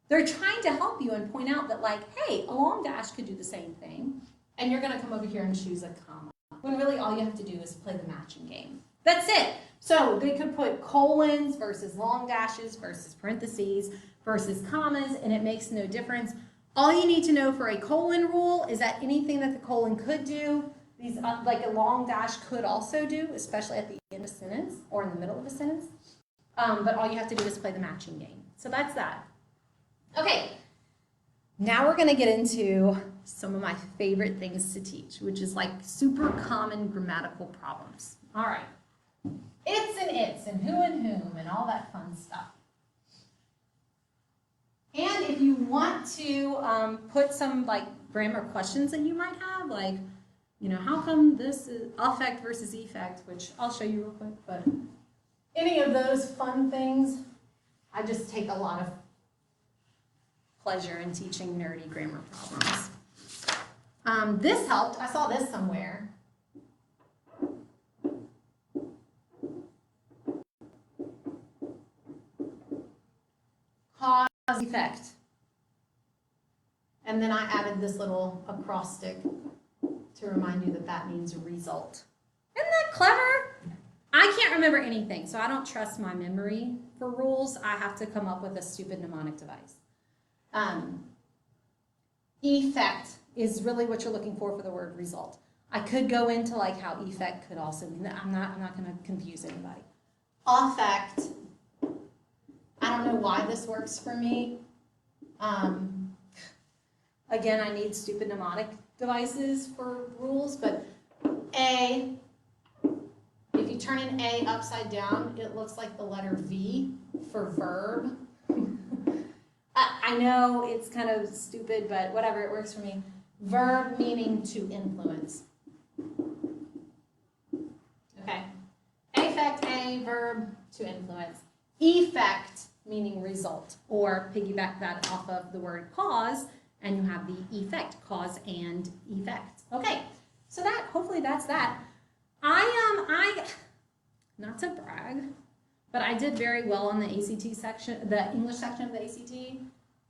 Speaker 1: They're trying to help you and point out that like, hey, a long dash could do the same thing. And you're going to come over here and choose a comma. When really all you have to do is play the matching game. That's it. So they could put colons versus long dashes versus parentheses versus commas, and it makes no difference. All you need to know for a colon rule is that anything that the colon could do, these like a long dash could also do, especially at the end of a sentence or in the middle of a sentence. But all you have to do is play the matching game. So that's that. Okay, now we're going to get into some of my favorite things to teach, which is like super common grammatical problems. All right. It's and who and whom and all that fun stuff. And if you want to put some like grammar questions that you might have, like, how come this is affect versus effect, which I'll show you real quick, but any of those fun things, I just take a lot of pleasure in teaching nerdy grammar problems. This helped. I saw this somewhere. Cause, effect. And then I added this little acrostic to remind you that that means result. Isn't that clever? I I can't remember anything, so I don't trust my memory for rules. I have to come up with a stupid mnemonic device. Effect is really what you're looking for the word result. I could go into like how effect could also mean that. I'm not going to confuse anybody. Affect. I don't know why this works for me. Again, I need stupid mnemonic devices for rules, but A, if you turn an A upside down, it looks like the letter V for verb. I know it's kind of stupid, but whatever, it works for me. Verb meaning to influence. Okay. Affect, A, verb, to influence. Effect meaning result, or piggyback that off of the word cause, and you have the effect, cause and effect. Okay, so that, hopefully that's that. I not to brag, but I did very well on the ACT section, the English section of the ACT,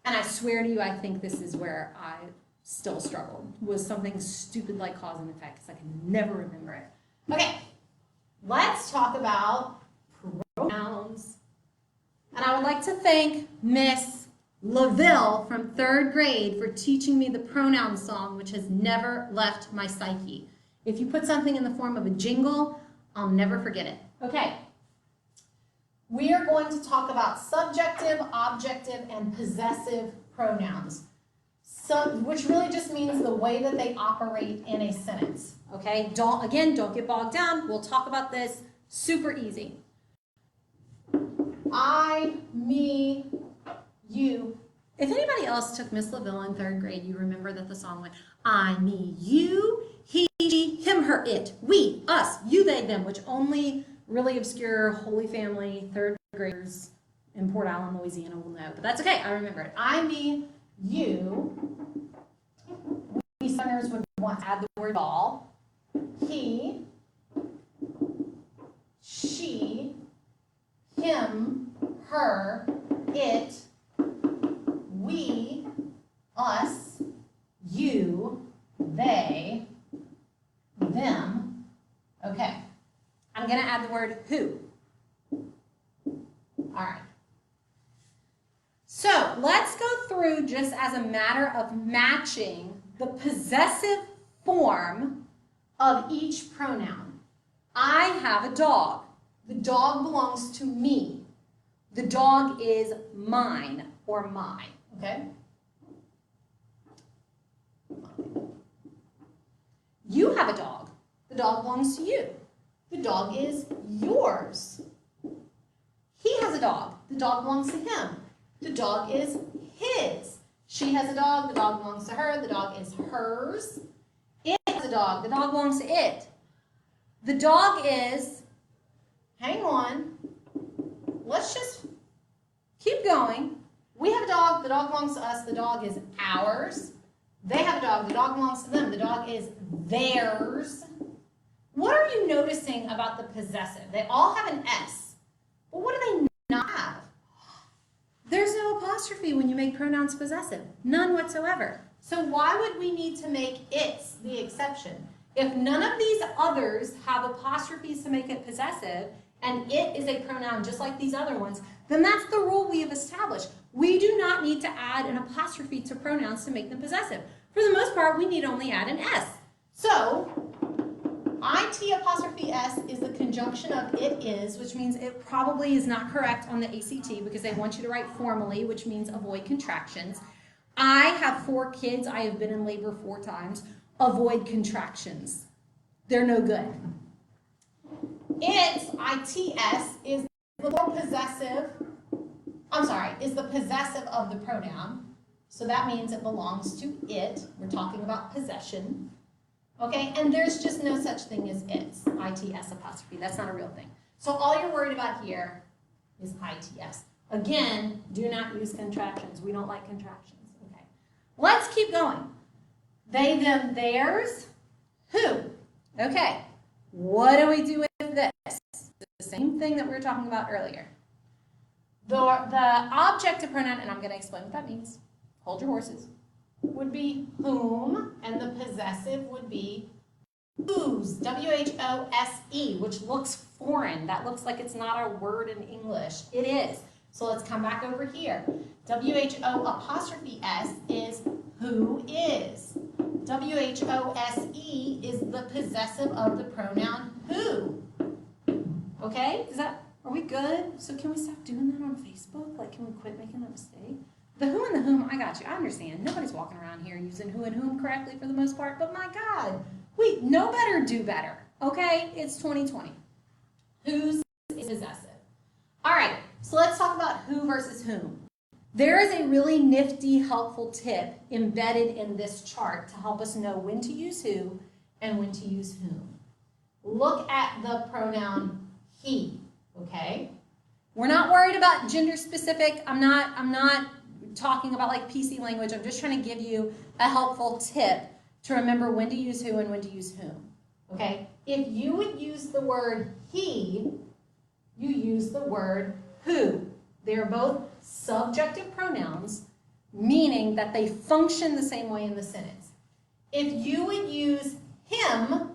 Speaker 1: and I swear to you, I think this is where I still struggled, was something stupid like cause and effect, because I can never remember it. Okay, let's talk about pronouns. And I would like to thank Miss LaVille from 3rd grade for teaching me the pronoun song, which has never left my psyche. If you put something in the form of a jingle, I'll never forget it. Okay. We are going to talk about subjective, objective, and possessive pronouns, which really just means the way that they operate in a sentence. Okay? Don't get bogged down. We'll talk about this. Super easy. I, me, you. If anybody else took Miss LaVille in 3rd grade, you remember that the song went, I, me, you, he, she, him, her, it, we, us, you, they, them, which only really obscure Holy Family 3rd graders in Port Allen, Louisiana will know. But that's okay, I remember it. I, me, you. We Southerners would want to add the word all. He, she, him, her, it, we, us, you, they, them. Okay. I'm going to add the word who. All right. So let's go through, just as a matter of matching, the possessive form of each pronoun. I have a dog. The dog belongs to me. The dog is mine or mine, okay? You have a dog. The dog belongs to you. The dog is yours. He has a dog. The dog belongs to him. The dog is his. She has a dog. The dog belongs to her. The dog is hers. It has a dog. The dog belongs to it. The dog is, hang on, let's just keep going. We have a dog. The dog belongs to us. The dog is ours. They have a dog. The dog belongs to them. The dog is theirs. What are you noticing about the possessive? They all have an S. But what do they not have? There's no apostrophe when you make pronouns possessive. None whatsoever. So why would we need to make it's the exception? If none of these others have apostrophes to make it possessive, and it is a pronoun just like these other ones, then that's the rule we have established. We do not need to add an apostrophe to pronouns to make them possessive. For the most part, we need only add an S. So, IT apostrophe S is the conjunction of it is, which means it probably is not correct on the ACT because they want you to write formally, which means avoid contractions. I have 4 kids. I have been in labor 4 times. Avoid contractions. They're no good. It's, ITS, is the more possessive, is the possessive of the pronoun. So that means it belongs to it. We're talking about possession. Okay, and there's just no such thing as it's, ITS apostrophe. That's not a real thing. So all you're worried about here is ITS. Again, do not use contractions. We don't like contractions. Okay, let's keep going. They, them, theirs, who. Okay, what do we do with this? The same thing that we were talking about earlier. The objective pronoun, and I'm going to explain what that means. Hold your horses. Would be whom, and the possessive would be Whose, W-H-O-S-E, which looks foreign. That looks like it's not a word in English. It is. So let's come back over here. W-H-O''S is who is. W-H-O-S-E is the possessive of the pronoun who. Okay? Are we good? So can we stop doing that on Facebook? Like, can we quit making that mistake? The who and the whom, I got you. I understand. Nobody's walking around here using who and whom correctly for the most part, but my God, we know better, do better. Okay? It's 2020. Whose is possessive. All right, so let's talk about who versus whom. There is a really nifty, helpful tip embedded in this chart to help us know when to use who and when to use whom. Look at the pronoun he, okay? We're not worried about gender specific. I'm not talking about like PC language. I'm just trying to give you a helpful tip to remember when to use who and when to use whom, okay? If you would use the word he, you use the word who. They're both subjective pronouns, meaning that they function the same way in the sentence. If you would use him,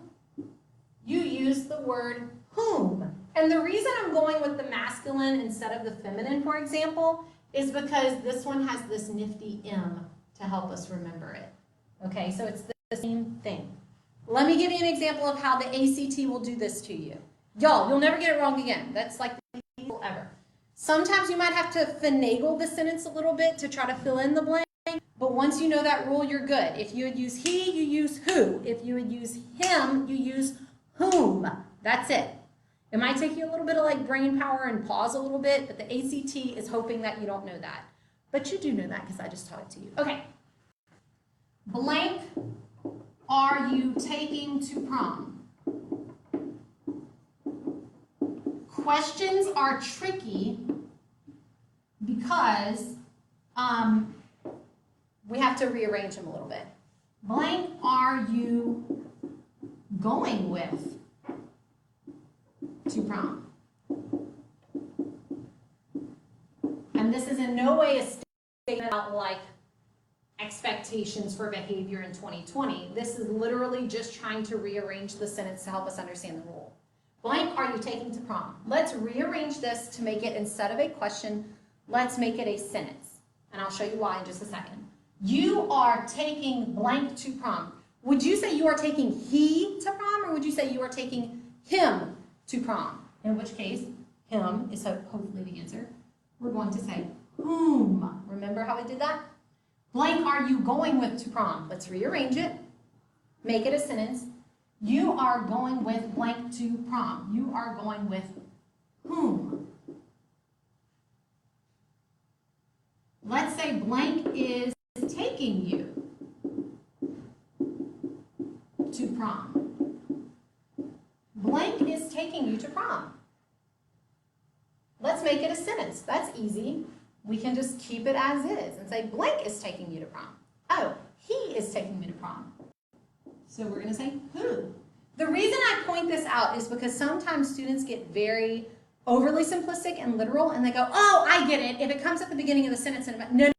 Speaker 1: you use the word whom. And the reason I'm going with the masculine instead of the feminine, for example, is because this one has this nifty M to help us remember it. Okay, so it's the same thing. Let me give you an example of how the ACT will do this to you. Y'all, you'll never get it wrong again. That's like the evil ever. Sometimes you might have to finagle the sentence a little bit to try to fill in the blank, but once you know that rule, you're good. If you would use he, you use who. If you would use him, you use whom. That's it. It might take you a little bit of like brain power and pause a little bit, but the ACT is hoping that you don't know that. But you do know that because I just taught it to you. Okay. Blank are you taking to prom? Questions are tricky because we have to rearrange them a little bit. Blank are you going with to prom? And this is in no way a statement about like expectations for behavior in 2020. This is literally just trying to rearrange the sentence to help us understand the rule. Blank are you taking to prom? Let's rearrange this to make it, instead of a question, let's make it a sentence. And I'll show you why in just a second. You are taking blank to prom. Would you say you are taking he to prom, or would you say you are taking him to prom? In which case, him is hopefully the answer. We're going to say whom. Remember how we did that? Blank are you going with to prom? Let's rearrange it. Make it a sentence. You are going with blank to prom. You are going with whom? Let's say blank is taking you to prom. Blank is taking you to prom. Let's make it a sentence. That's easy. We can just keep it as is and say blank is taking you to prom. Oh, he is taking me to prom. So we're going to say who. The reason I point this out is because sometimes students get very overly simplistic and literal, and they go, oh, I get it. If it comes at the beginning of the sentence, no.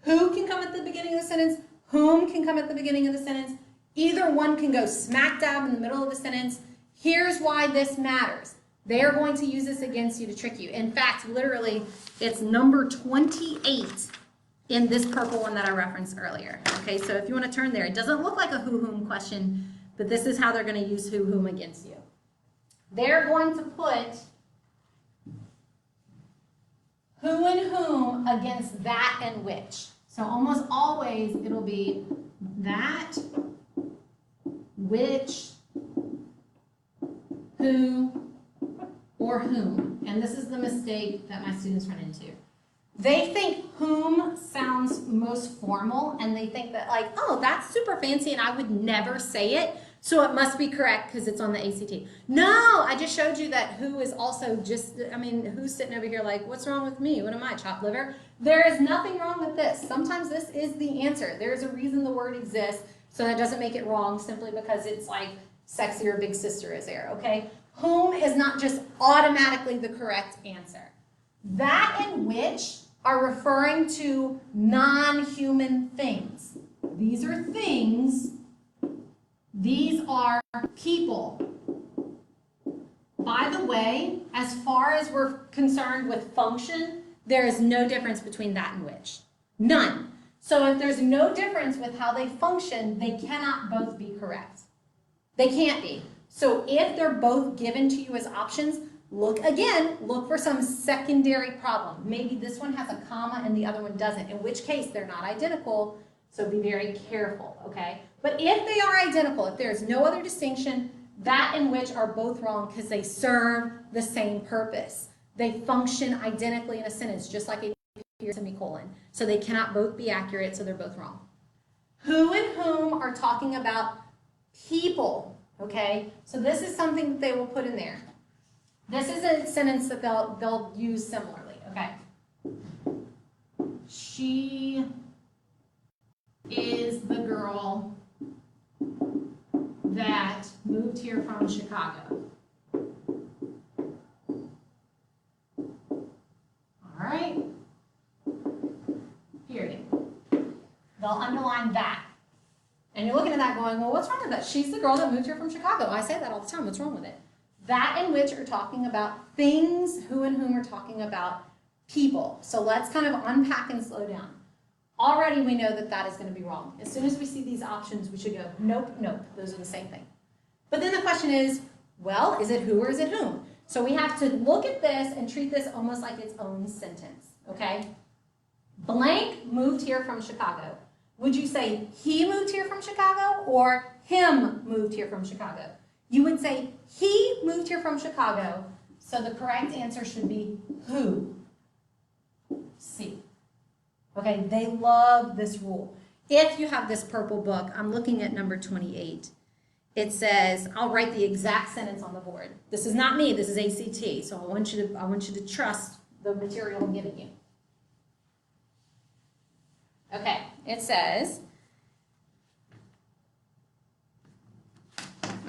Speaker 1: Who can come at the beginning of the sentence? Whom can come at the beginning of the sentence? Either one can go smack dab in the middle of the sentence. Here's why this matters. They are going to use this against you to trick you. In fact, literally, it's number 28 in this purple one that I referenced earlier. Okay, so if you want to turn there, it doesn't look like a who-whom question, but this is how they're going to use who-whom against you. They're going to put who and whom against that and which. So almost always it'll be that, which, who, or whom. And this is the mistake that my students run into. They think whom sounds most formal, and they think that like, oh, that's super fancy and I would never say it, so it must be correct because it's on the ACT. No, I just showed you that who is also just, I mean, who's sitting over here like, what's wrong with me? What am I, chopped liver? There is nothing wrong with this. Sometimes this is the answer. There's a reason the word exists, so that doesn't make it wrong simply because it's like sexy or big sister is there, okay? Whom is not just automatically the correct answer. That and which are referring to non-human things. These are things These are people. By the way, as far as we're concerned with function, there is no difference between that and which. None. So if there's no difference with how they function, they cannot both be correct. They can't be. So if they're both given to you as options, look for some secondary problem. Maybe this one has a comma and the other one doesn't, in which case they're not identical, so be very careful, okay? But if they are identical, if there's no other distinction, that and which are both wrong because they serve the same purpose. They function identically in a sentence, just like a semicolon. So they cannot both be accurate, so they're both wrong. Who and whom are talking about people, okay? So this is something that they will put in there. This is a sentence that they'll use similarly, okay? She is the girl that moved here from Chicago. All right. Period. They'll underline that. And you're looking at that going, well, what's wrong with that? She's the girl that moved here from Chicago. I say that all the time. What's wrong with it? That and which are talking about things, who and whom are talking about people. So let's kind of unpack and slow down. Already we know that that is going to be wrong. As soon as we see these options, we should go, nope, nope. Those are the same thing. But then the question is, well, is it who or is it whom? So we have to look at this and treat this almost like its own sentence, okay? Blank moved here from Chicago. Would you say he moved here from Chicago or him moved here from Chicago? You would say he moved here from Chicago, so the correct answer should be who? C. Okay, they love this rule. If you have this purple book, I'm looking at number 28. It says, I'll write the exact sentence on the board. This is not me, this is ACT, so I want you to trust the material I'm giving you. Okay, it says,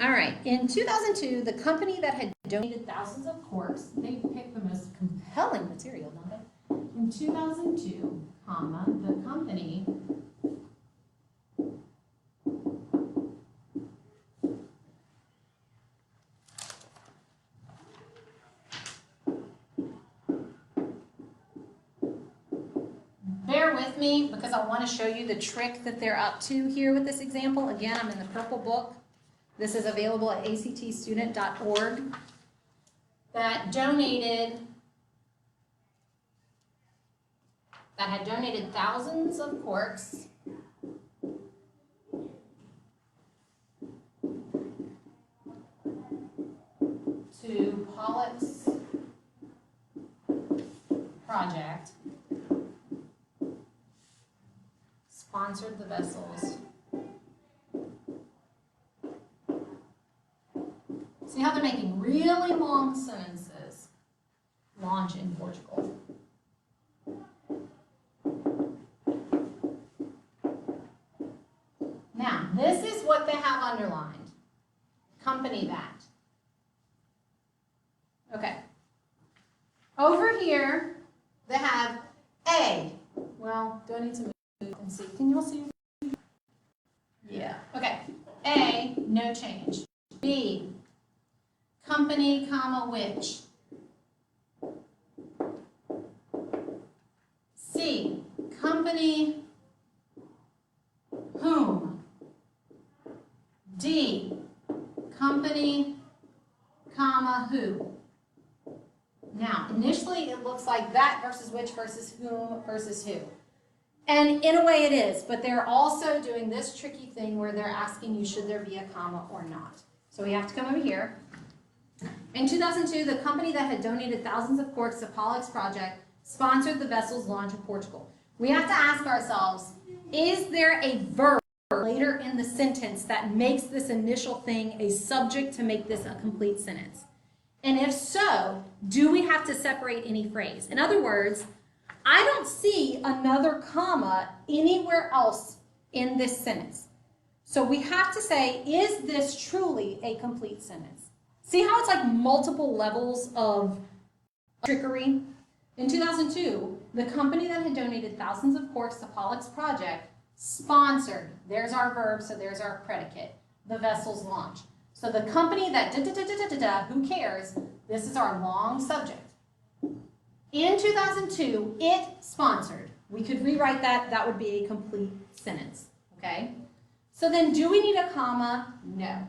Speaker 1: all right, in 2002, the company that had donated thousands of corks, they picked the most compelling material, don't they? In 2002, comma, the company bear with me because I want to show you the trick that they're up to here with this example. Again, I'm in the purple book. This is available at actstudent.org. That had donated thousands of corks to Pollock's project, sponsored the vessels. See how they're making really long sentences? Launch in Portugal. Now, this is what they have underlined. Company that. Okay. Over here, they have A. Well, do I need to move and see? Can you all see? Yeah. Okay. A, no change. B, company, comma, which. C, company, whom. D, company, comma, who. Now, initially it looks like that versus which versus whom versus who. And in a way it is, but they're also doing this tricky thing where they're asking you, should there be a comma or not? So we have to come over here. In 2002, the company that had donated thousands of corks to Pollock's project sponsored the vessel's launch in Portugal. We have to ask ourselves, is there a verb later in the sentence that makes this initial thing a subject to make this a complete sentence? And if so, do we have to separate any phrase? In other words, I don't see another comma anywhere else in this sentence. So we have to say, is this truly a complete sentence? See how it's like multiple levels of trickery? In 2002, the company that had donated thousands of corks to Pollock's project sponsored, there's our verb, so there's our predicate, the vessel's launch. So the company that who cares, this is our long subject. In 2002, it sponsored. We could rewrite that. That would be a complete sentence, okay? So then do we need a comma? No.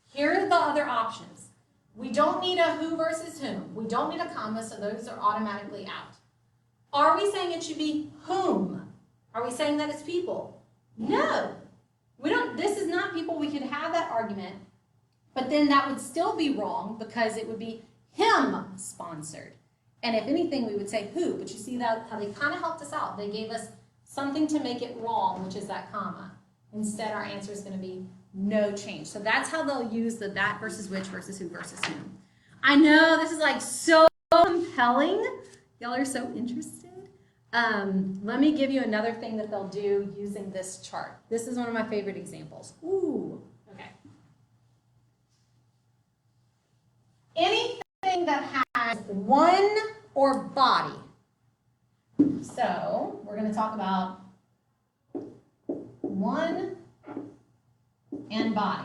Speaker 1: Here are the other options. We don't need a who versus whom. We don't need a comma, so those are automatically out. Are we saying it should be whom? Are we saying that it's people? No. We don't. This is not people. We could have that argument, but then that would still be wrong because it would be him sponsored. And if anything, we would say who. But you see that how they kind of helped us out. They gave us something to make it wrong, which is that comma. Instead, our answer is going to be no change. So that's how they'll use the that versus which versus who versus whom. I know this is like so compelling. Y'all are so interested. Let me give you another thing that they'll do using this chart. This is one of my favorite examples. Ooh, okay. Anything that has one or body. So we're going to talk about one and body.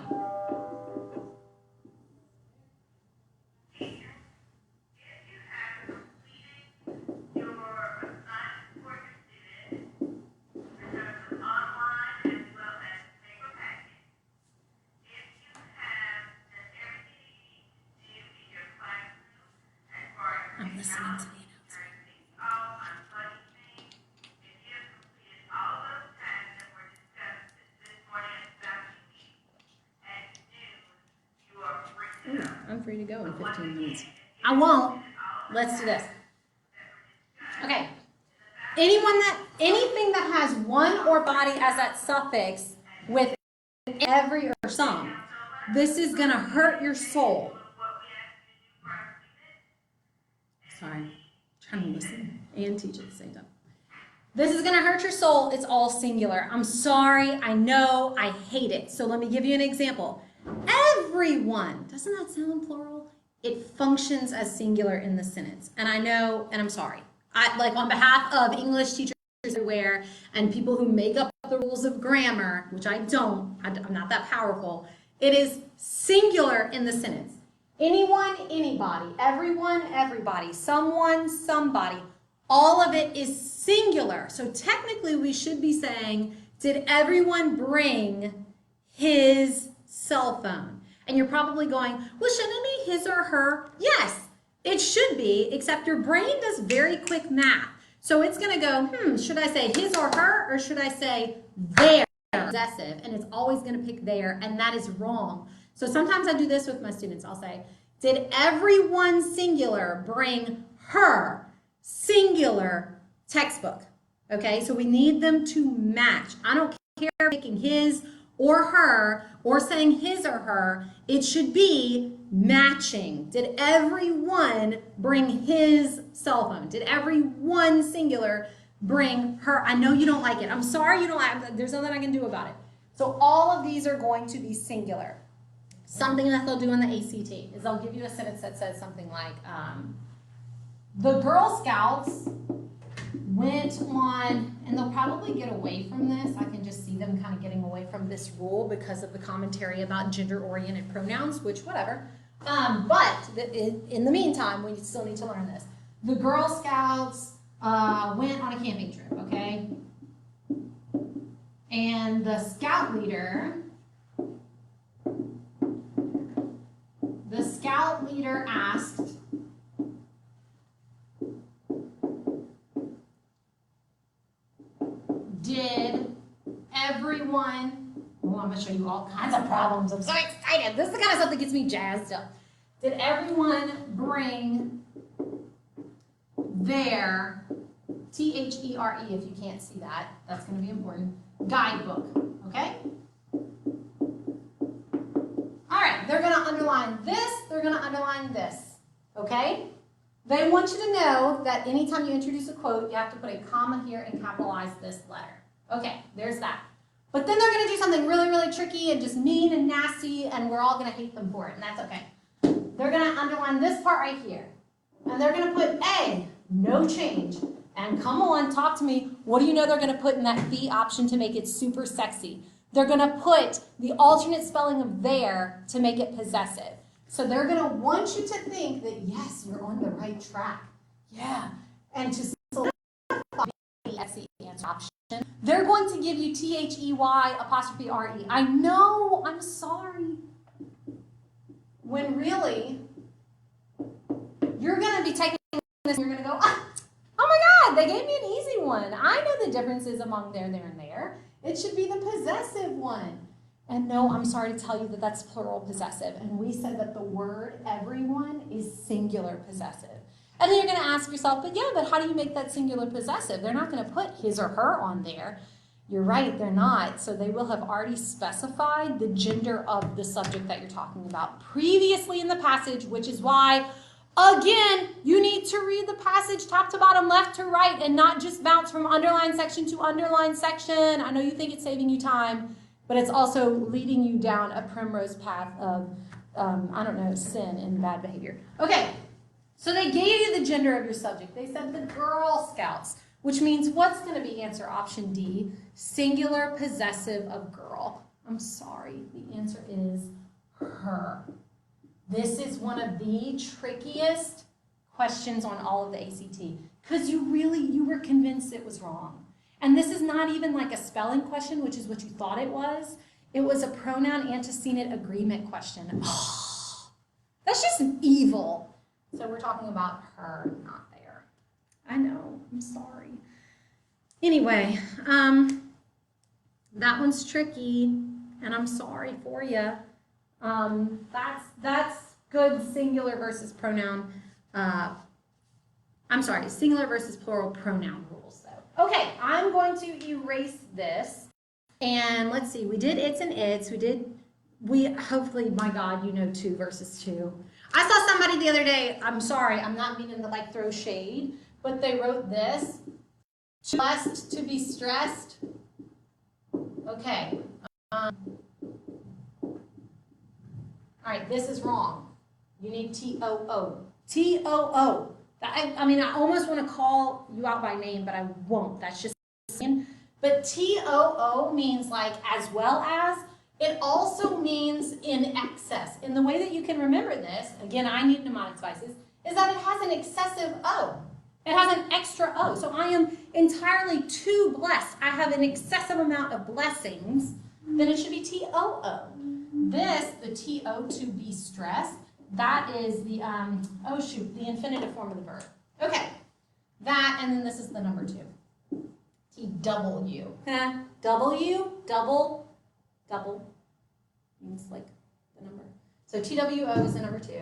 Speaker 1: I'm listening to the I'm free to go in 15 minutes. I won't. Let's do this. Okay. Anything that has one or body as that suffix with every or some, this is going to hurt your soul. Sorry. I'm trying to listen and teach at the same time. This is going to hurt your soul. It's all singular. I'm sorry. I know. I hate it. So let me give you an example. Everyone. Doesn't that sound plural? It functions as singular in the sentence. And I know, and I'm sorry. Like on behalf of English teachers everywhere and people who make up the rules of grammar, which I don't, I'm not that powerful, it is singular in the sentence. Anyone, anybody, everyone, everybody, someone, somebody, all of it is singular. So technically we should be saying, did everyone bring his cell phone? And you're probably going, well, shouldn't it be his or her? Yes, it should be, except your brain does very quick math. So it's going to go, should I say his or her, or should I say their? Possessive, and it's always going to pick their, and that is wrong. So sometimes I do this with my students. I'll say, did everyone singular bring her singular textbook? Okay, so we need them to match. I don't care picking his or her or saying his or her. It should be matching. Did everyone bring his cell phone? Did everyone singular bring her? I know you don't like it. I'm sorry you don't like it. There's nothing I can do about it. So all of these are going to be singular. Something that they'll do in the ACT is they'll give you a sentence that says something like, the Girl Scouts went on, and they'll probably get away from this. I can just see them kind of getting away from this rule because of the commentary about gender-oriented pronouns, which whatever. But in the meantime, we still need to learn this. The Girl Scouts went on a camping trip, okay? And the scout leader asked, did everyone, oh, I'm going to show you all kinds of problems. I'm so excited. This is the kind of stuff that gets me jazzed up. Did everyone bring their, T-H-E-R-E, if you can't see that, that's going to be important, guidebook, okay? All right, they're going to underline this, they're going to underline this, okay? They want you to know that anytime you introduce a quote, you have to put a comma here and capitalize this letter. Okay, there's that. But then they're going to do something really, really tricky and just mean and nasty, and we're all going to hate them for it, and that's okay. They're going to underline this part right here, and they're going to put A, no change. And come on, talk to me. What do you know they're going to put in that B option to make it super sexy? they're going to put the alternate spelling of there to make it possessive. So they're going to want you to think that, yes, you're on the right track. Yeah. And to select the answer option, they're going to give you T-H-E-Y apostrophe R-E. I know, I'm sorry. When really, you're going to be taking this and you're going to go, oh my God, they gave me an easy one. I know the differences among there, and there. It should be the possessive one. And no, I'm sorry to tell you that that's plural possessive. And we said that the word everyone is singular possessive. And then you're going to ask yourself, but how do you make that singular possessive? They're not going to put his or her on there. You're right, they're not. So they will have already specified the gender of the subject that you're talking about previously in the passage, which is why, again, you need to read the passage top to bottom, left to right, and not just bounce from underline section to underline section. I know you think it's saving you time, but it's also leading you down a primrose path of, sin and bad behavior. Okay, so they gave you the gender of your subject. They said the Girl Scouts, which means what's going to be answer option D? Singular possessive of girl. I'm sorry, the answer is her. This is one of the trickiest questions on all of the ACT because you were convinced it was wrong. And this is not even like a spelling question, which is what you thought it was. It was a pronoun antecedent agreement question. Oh, that's just evil. So we're talking about her, not there. I know, I'm sorry. Anyway, that one's tricky, and I'm sorry for you. That's good singular versus pronoun. Singular versus plural pronoun rules, though. Okay, I'm going to erase this, and let's see. We did its and its. Hopefully, my God, you know 2 versus 2. I saw somebody the other day. I'm sorry, I'm not meaning to like throw shade, but they wrote this. Blessed to be stressed. Okay. All right, this is wrong. You need T-O-O. T-O-O. I almost want to call you out by name, but I won't. That's just saying. But T-O-O means like as well as. It also means in excess. And the way that you can remember this, again, I need mnemonic devices, is that it has an excessive O. It has an extra O. So I am entirely too blessed. I have an excessive amount of blessings. Then it should be T-O-O. This, the T-O, to be stressed, that is the, the infinitive form of the verb. Okay. That, and then this is the number 2. T-W. W, double, means like the number. So T-W-O is the number 2.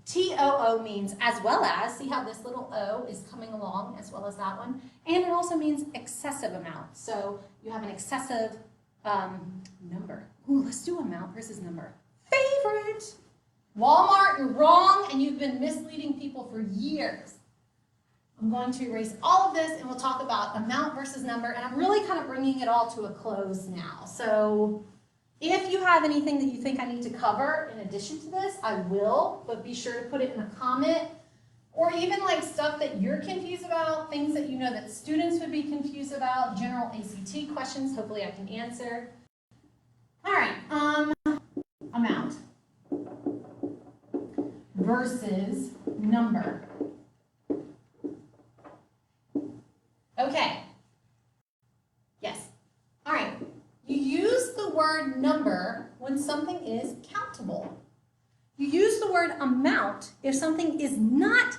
Speaker 1: T-O-O means as well as, see how this little O is coming along as well as that one? And it also means excessive amount. So you have an excessive number. Ooh, let's do amount versus number. Favorite! Walmart, you're wrong, and you've been misleading people for years. I'm going to erase all of this, and we'll talk about amount versus number, and I'm really kind of bringing it all to a close now. So if you have anything that you think I need to cover in addition to this, I will, but be sure to put it in a comment, or even like stuff that you're confused about, things that you know that students would be confused about, general ACT questions, hopefully I can answer. All right, amount versus number. Okay. Yes. All right. You use the word number when something is countable. You use the word amount if something is not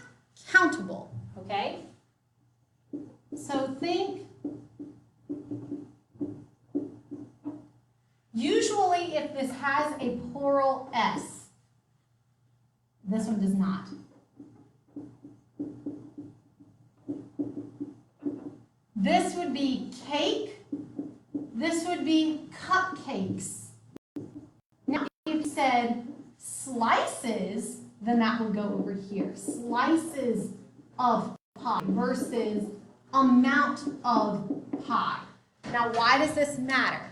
Speaker 1: countable, okay? So think, usually if this has a plural S, this one does not. This would be cake. This would be cupcakes. Now, if you said slices, then that would go over here. Slices of pie versus amount of pie. Now, why does this matter?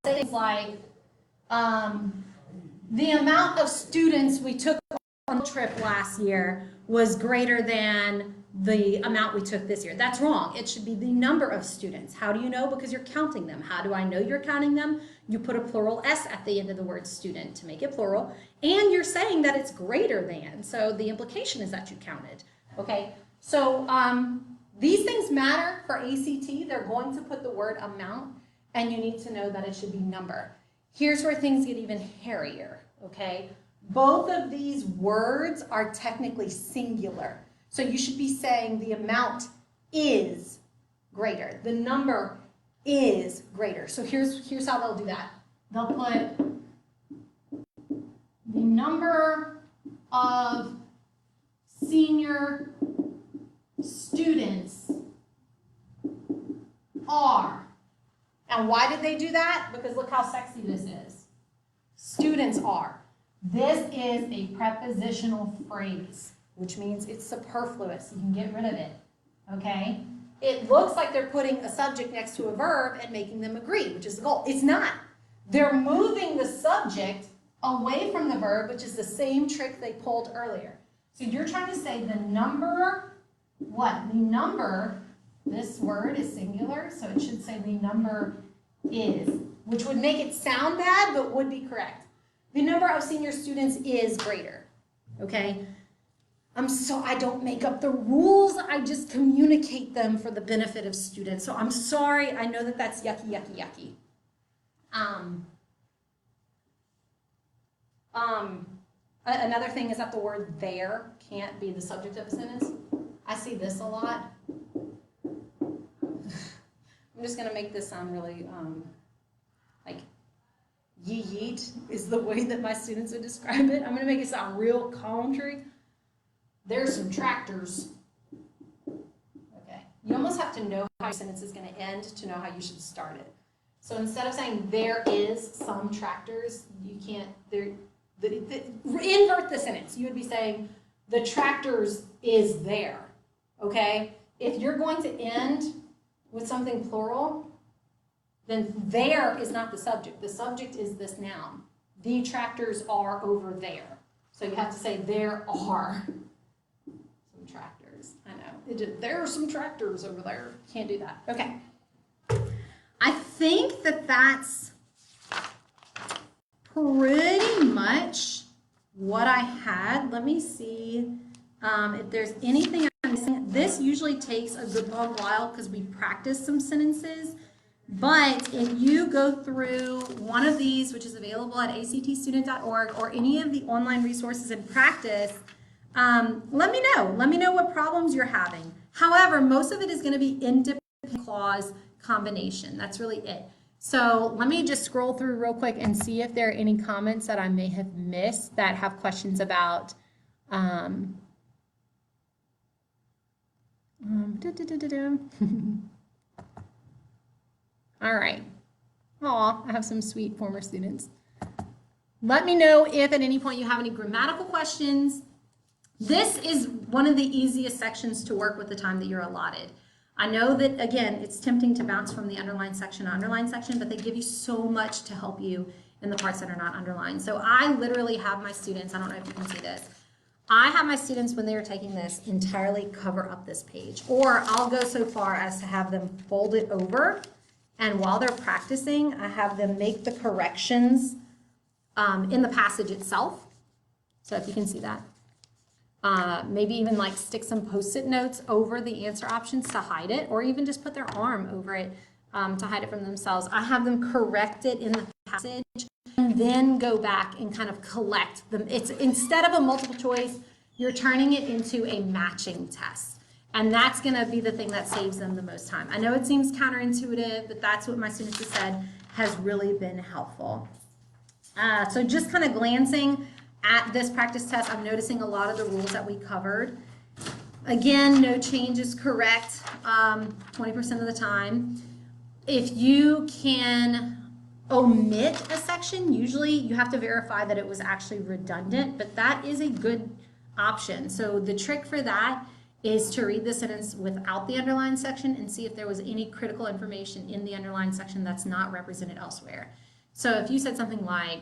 Speaker 1: Things like the amount of students we took on the trip last year was greater than the amount we took this year. That's wrong. It should be the number of students. How do you know? Because you're counting them. How do I know you're counting them? You put a plural S at the end of the word student to make it plural, and you're saying that it's greater than. So the implication is that you counted. Okay, so these things matter for ACT. They're going to put the word amount, and you need to know that it should be number. Here's where things get even hairier, okay? Both of these words are technically singular. So you should be saying the amount is greater. The number is greater. So here's how they'll do that. They'll put the number of senior students are. And why did they do that? Because look how sexy this is. Students are. This is a prepositional phrase, which means it's superfluous. You can get rid of it, okay? It looks like they're putting a subject next to a verb and making them agree, which is the goal. It's not. They're moving the subject away from the verb, which is the same trick they pulled earlier. So you're trying to say the number, what? The number, this word is singular, so it should say the number is, which would make it sound bad, but would be correct. The number of senior students is greater, okay? I don't make up the rules, I just communicate them for the benefit of students. So I'm sorry, I know that that's yucky, yucky, yucky. Another thing is that the word there can't be the subject of a sentence. I see this a lot. I'm just gonna make this sound really, like, yeet is the way that my students would describe it. I'm gonna make it sound real country. There's some tractors. Okay, you almost have to know how your sentence is gonna end to know how you should start it. So instead of saying there is some tractors, you can't, invert the sentence. You would be saying the tractors is there, okay? If you're going to end with something plural, then there is not the subject. The subject is this noun. The tractors are over there. So you have to say there are some tractors. I know. There are some tractors over there. Can't do that. Okay. I think that that's pretty much what I had. Let me see if there's anything I'm missing. This usually takes a good long while because we practice some sentences. But if you go through one of these, which is available at actstudent.org, or any of the online resources and practice, let me know. Let me know what problems you're having. However, most of it is going to be independent clause combination. That's really it. So let me just scroll through real quick and see if there are any comments that I may have missed that have questions about All right. Aw, I have some sweet former students. Let me know if at any point you have any grammatical questions. This is one of the easiest sections to work with the time that you're allotted. I know that, again, it's tempting to bounce from the underlined section to underlined section, but they give you so much to help you in the parts that are not underlined. So I literally have my students, I don't know if you can see this, I have my students, when they are taking this, entirely cover up this page. Or I'll go so far as to have them fold it over, and while they're practicing, I have them make the corrections in the passage itself. So if you can see that. Maybe even like stick some Post-it notes over the answer options to hide it, or even just put their arm over it to hide it from themselves. I have them correct it in the passage and then go back and kind of collect them. It's instead of a multiple choice, you're turning it into a matching test. And that's going to be the thing that saves them the most time. I know it seems counterintuitive, but that's what my students have said has really been helpful. So just kind of glancing at this practice test, I'm noticing a lot of the rules that we covered. Again, no change is correct 20% of the time. If you can omit a section, usually you have to verify that it was actually redundant, but that is a good option. So the trick for that is to read the sentence without the underlined section and see if there was any critical information in the underlined section that's not represented elsewhere. So if you said something like,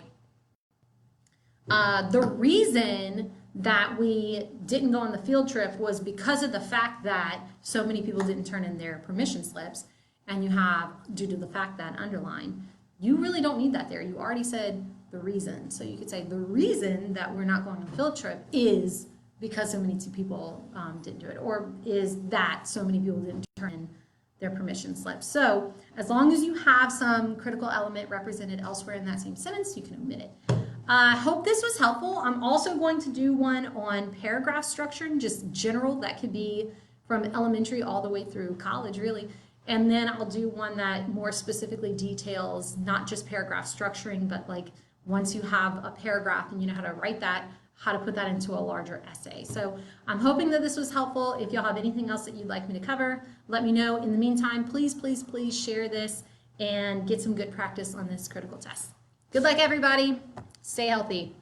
Speaker 1: the reason that we didn't go on the field trip was because of the fact that so many people didn't turn in their permission slips, and you have due to the fact that underline, you really don't need that there. You already said the reason. So you could say the reason that we're not going on a field trip is because so many people didn't do it, or is that so many people didn't turn in their permission slips. So as long as you have some critical element represented elsewhere in that same sentence, you can omit it. I hope this was helpful. I'm also going to do one on paragraph structure, just general. That could be from elementary all the way through college, really. And then I'll do one that more specifically details not just paragraph structuring, but like once you have a paragraph and you know how to write that, how to put that into a larger essay. So I'm hoping that this was helpful. If y'all have anything else that you'd like me to cover, let me know. In the meantime, please, please, please share this and get some good practice on this critical test. Good luck, everybody. Stay healthy.